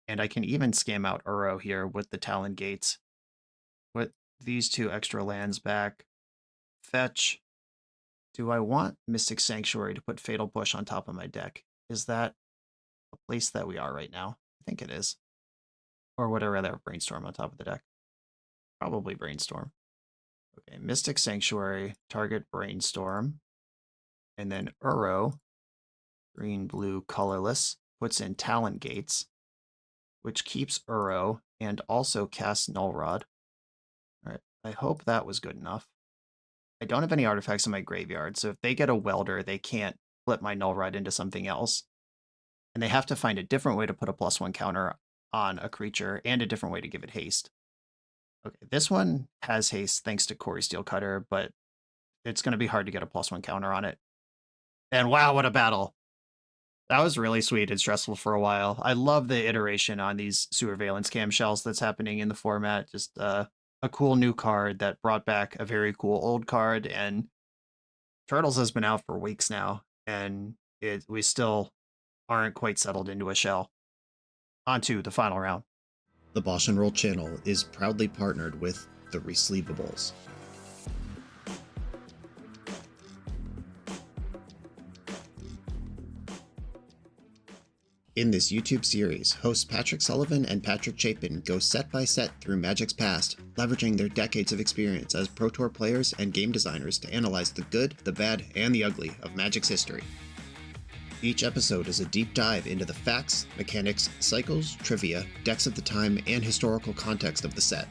And I can even scam out Uro here with the Talon Gates. Put these 2 extra lands back. Fetch. Do I want Mystic Sanctuary to put Fatal Push on top of my deck? Is that a place that we are right now? I think it is. Or would I rather have Brainstorm on top of the deck? Probably Brainstorm. Okay, Mystic Sanctuary, target Brainstorm. And then Uro, green, blue, colorless, puts in Talon Gates, which keeps Uro and also casts Null Rod. All right, I hope that was good enough. I don't have any artifacts in my graveyard, so if they get a Welder, they can't flip my Null Rod into something else. And they have to find a different way to put a +1 counter on a creature and a different way to give it haste. Okay, this one has haste thanks to Corey Steelcutter, but it's going to be hard to get a +1 counter on it. And wow, what a battle! That was really sweet and stressful for a while. I love the iteration on these Surveillance Camshells that's happening in the format. Just a cool new card that brought back a very cool old card, and Turtles has been out for weeks now, and we still aren't quite settled into a shell. On to the final round. The BoshNRoll channel is proudly partnered with the Resleevables. In this YouTube series, hosts Patrick Sullivan and Patrick Chapin go set by set through Magic's past, leveraging their decades of experience as Pro Tour players and game designers to analyze the good, the bad, and the ugly of Magic's history. Each episode is a deep dive into the facts, mechanics, cycles, trivia, decks of the time, and historical context of the set.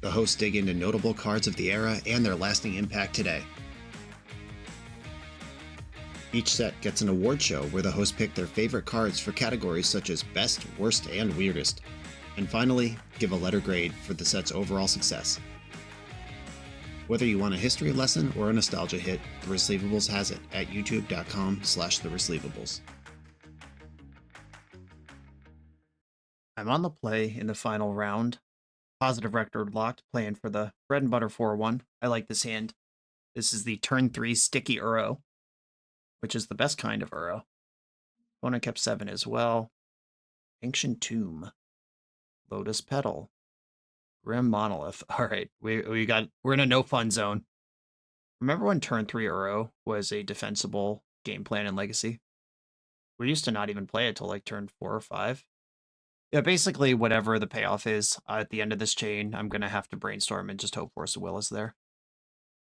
The hosts dig into notable cards of the era and their lasting impact today. Each set gets an award show where the hosts pick their favorite cards for categories such as Best, Worst, and Weirdest. And finally, give a letter grade for the set's overall success. Whether you want a history lesson or a nostalgia hit, The Resleevables has it at youtube.com/theresleevables. I'm on the play in the final round. Positive record locked, playing for the bread and butter 4-1. I like this hand. This is the turn 3 sticky Uro, which is the best kind of Uro. Opponent kept 7 as well. Ancient Tomb. Lotus Petal. Grim Monolith. All right, we're in a no fun zone. Remember when turn 3 Uro was a defensible game plan in Legacy? We used to not even play it till like turn 4 or 5. Yeah, basically whatever the payoff is at the end of this chain, I'm going to have to brainstorm and just hope Force of Will is there.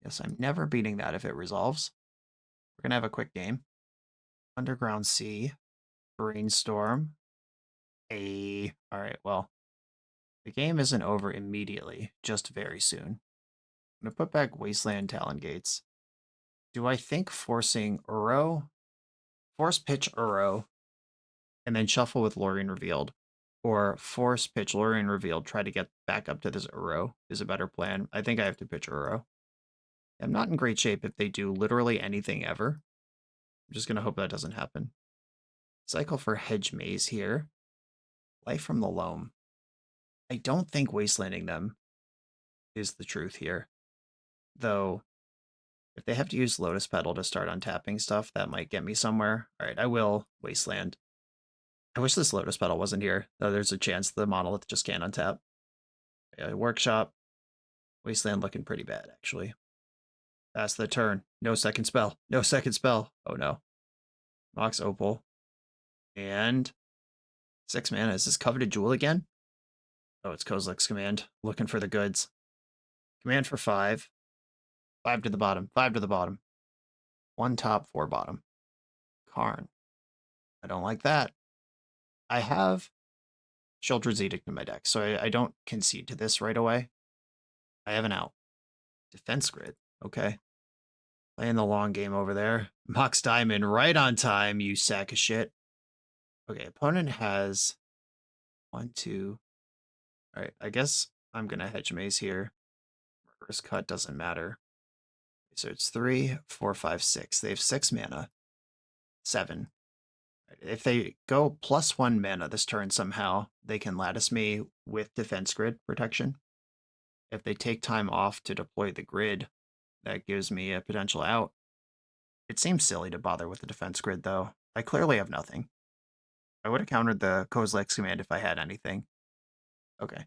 Yes, I'm never beating that if it resolves. We're going to have a quick game. Underground Sea. Brainstorm. All right, well, the game isn't over immediately, just very soon. I'm going to put back Wasteland Talon Gates. Do I think forcing Uro? Force pitch Uro, and then shuffle with Lorwyn Revealed. Or force pitch Lorwyn Revealed, try to get back up to this Uro is a better plan. I think I have to pitch Uro. I'm not in great shape if they do literally anything ever. I'm just going to hope that doesn't happen. Cycle for Hedge Maze here. Life from the Loam. I don't think wastelanding them is the truth here. Though, if they have to use Lotus Petal to start untapping stuff, that might get me somewhere. All right, I will wasteland. I wish this Lotus Petal wasn't here, though there's a chance the monolith just can't untap. Workshop. Wasteland looking pretty bad, actually. That's the turn. No second spell. No second spell. Oh no. Mox Opal. And 6 mana. Is this Coveted Jewel again? Oh, it's Kozilek's command. Looking for the goods. Command for 5. 5 to the bottom. 5 to the bottom. 1 top, 4 bottom. Karn. I don't like that. I have Sheoldred's Edict in my deck, so I don't concede to this right away. I have an out. Defense Grid. Okay. Playing the long game over there. Mox Diamond right on time, you sack of shit. Okay, opponent has 1, 2. All right, I guess I'm going to Hedge Maze here. Murderous Cut doesn't matter. So it's 3, 4, 5, 6. They have 6 mana. 7. If they go +1 mana this turn somehow, they can lattice me with Defense Grid protection. If they take time off to deploy the grid, that gives me a potential out. It seems silly to bother with the Defense Grid, though. I clearly have nothing. I would have countered the Kozilek's command if I had anything. Okay.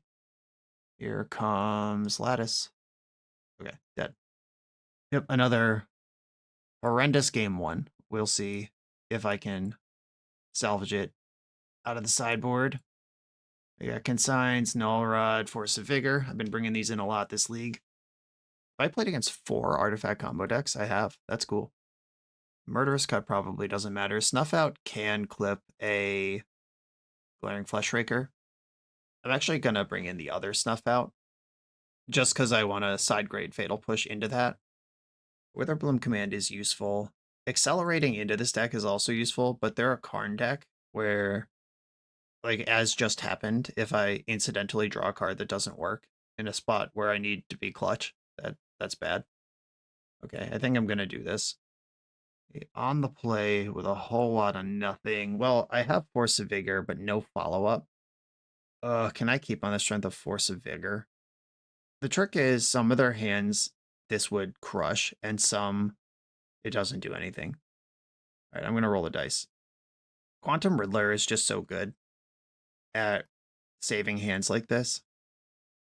Here comes Lattice. Okay, dead. Yep, another horrendous game 1. We'll see if I can salvage it out of the sideboard. We got Consigns, Null Rod, Force of Vigor. I've been bringing these in a lot this league. If I played against 4 artifact combo decks, I have. That's cool. Murderous Cut probably doesn't matter. Snuff Out can clip a Glaring Fleshraker. I'm actually going to bring in the other Snuff Out, just because I want to side grade Fatal Push into that. Witherbloom Command is useful. Accelerating into this deck is also useful, but they're a Karn deck where, like, as just happened, if I incidentally draw a card that doesn't work in a spot where I need to be clutch, that's bad. Okay, I think I'm going to do this. On the play with a whole lot of nothing. Well, I have Force of Vigor, but no follow-up. Can I keep on the strength of Force of Vigor? The trick is some of their hands this would crush, and some it doesn't do anything. All right, I'm going to roll the dice. Quantum Riddler is just so good at saving hands like this.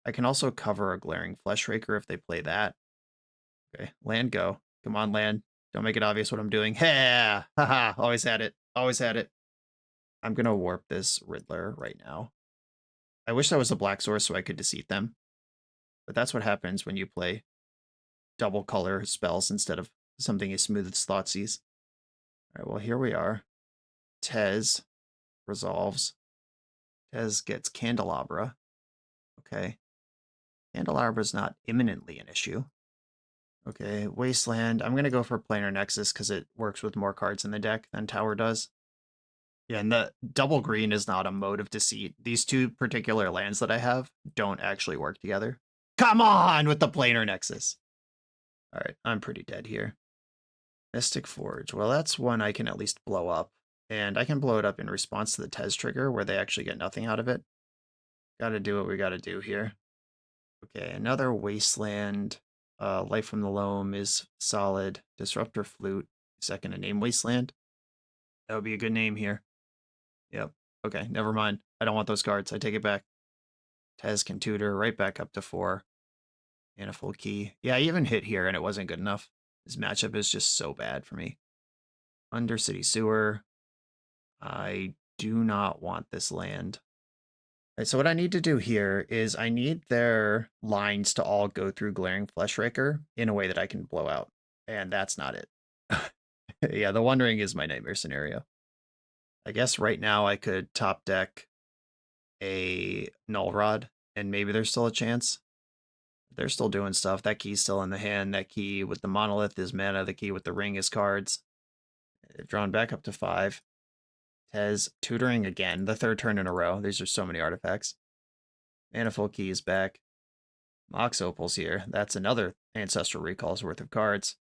I can also cover a Glaring Fleshraker if they play that. Okay, land go. Come on, land. Don't make it obvious what I'm doing. Ha! Haha! Always had it. Always had it. I'm going to warp this Riddler right now. I wish that was a black source so I could deceit them. But that's what happens when you play double color spells instead of something as smooth as Thoughtseize. All right, well, here we are. Tez resolves. Tez gets Candelabra. Okay. Candelabra's not imminently an issue. Okay, Wasteland. I'm going to go for Planar Nexus because it works with more cards in the deck than Tower does. Yeah, and the double green is not a mode of Deceit. These 2 particular lands that I have don't actually work together. Come on with the Planar Nexus. All right, I'm pretty dead here. Mystic Forge. Well, that's one I can at least blow up. And I can blow it up in response to the Tez trigger where they actually get nothing out of it. Gotta do what we gotta do here. Okay, another Wasteland. Life from the Loam is solid. Disruptor Flute. Second to name Wasteland. That would be a good name here. Yep. Okay, never mind. I don't want those cards. I take it back. Tez can tutor right back up to 4. Manifold Key. Yeah, I even hit here and it wasn't good enough. This matchup is just so bad for me. Undercity Sewer. I do not want this land. All right, so what I need to do here is I need their lines to all go through Glaring Fleshraker in a way that I can blow out. And that's not it. Yeah, the Wandering is my nightmare scenario. I guess right now I could top deck a Null Rod, and maybe there's still a chance. They're still doing stuff. That key's still in the hand. That key with the Monolith is mana. The key with the Ring is cards. They've drawn back up to 5. Tez tutoring again, the 3rd turn in a row. These are so many artifacts. Manifold Key is back. Mox Opal's here. That's another Ancestral Recall's worth of cards.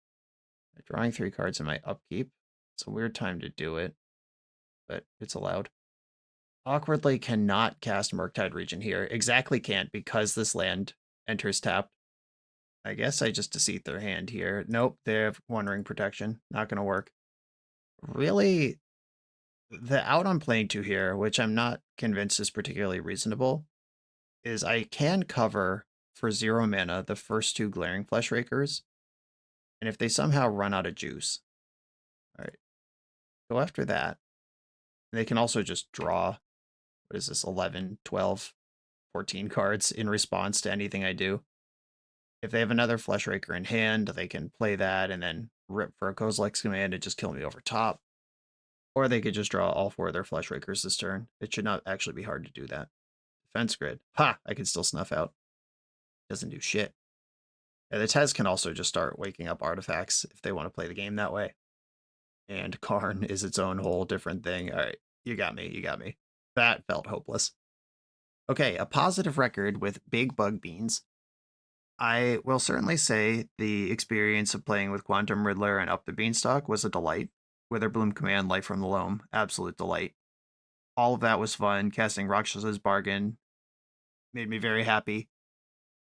Drawing 3 cards in my upkeep. It's a weird time to do it, but it's allowed. Awkwardly cannot cast Murktide Region here. Exactly can't because this land enters tapped. I guess I just Deceit their hand here. Nope, they have One Ring protection. Not going to work. Really, the out I'm playing to here, which I'm not convinced is particularly reasonable, is I can cover for 0 mana the first 2 Glaring Flesh Rakers, and if they somehow run out of juice, all right, go after that. They can also just draw, what is this, 11, 12, 14 cards in response to anything I do. If they have another Flesh Raker in hand, they can play that and then rip for a Kozilek's Command and just kill me over top. Or they could just draw all 4 of their Flesh Rakers this turn. It should not actually be hard to do that. Defense Grid. Ha! I can still snuff out. Doesn't do shit. Yeah, the Tez can also just start waking up artifacts if they want to play the game that way. And Karn is its own whole different thing. All right, you got me, you got me. That felt hopeless. Okay, a positive record with Big Bug Beans. I will certainly say the experience of playing with Quantum Riddler and Up the Beanstalk was a delight. Witherbloom Command, Life from the Loam, absolute delight. All of that was fun. Casting Rakshasa's Bargain made me very happy.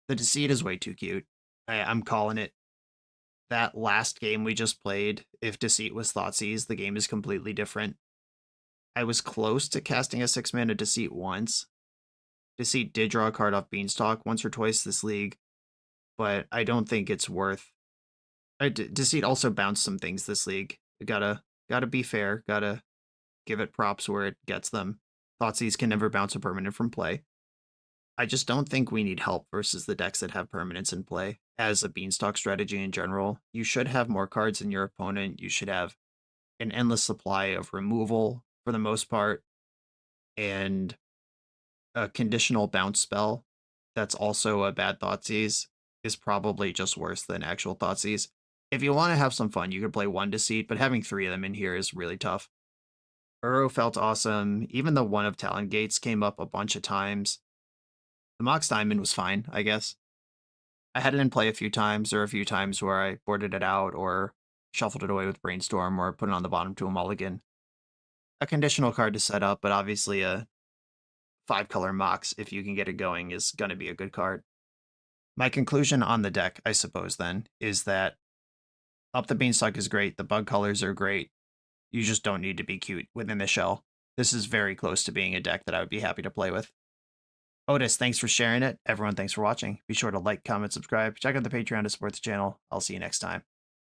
The Deceit is way too cute. I'm calling it. That last game we just played, if Deceit was Thoughtseize, the game is completely different. I was close to casting a 6-mana Deceit once. Deceit did draw a card off Beanstalk once or twice this league, but I don't think it's worth. Deceit also bounced some things this league. Gotta be fair. Gotta give it props where it gets them. Thoughtseize can never bounce a permanent from play. I just don't think we need help versus the decks that have permanents in play. As a Beanstalk strategy in general, you should have more cards than your opponent. You should have an endless supply of removal for the most part, and a conditional bounce spell that's also a bad Thoughtseize is probably just worse than actual Thoughtseize. If you want to have some fun, you could play 1 Deceit, but having 3 of them in here is really tough. Uro felt awesome. Even the one of Talon Gates came up a bunch of times. The Mox Diamond was fine, I guess. I had it in play a few times. There were a few times where I boarded it out or shuffled it away with Brainstorm or put it on the bottom to a mulligan. A conditional card to set up, but obviously a 5-color Mox, if you can get it going, is going to be a good card. My conclusion on the deck, I suppose, then, is that Up the Beanstalk is great. The bug colors are great. You just don't need to be cute within the shell. This is very close to being a deck that I would be happy to play with. Otis, thanks for sharing it. Everyone, thanks for watching. Be sure to like, comment, subscribe. Check out the Patreon to support the channel. I'll see you next time.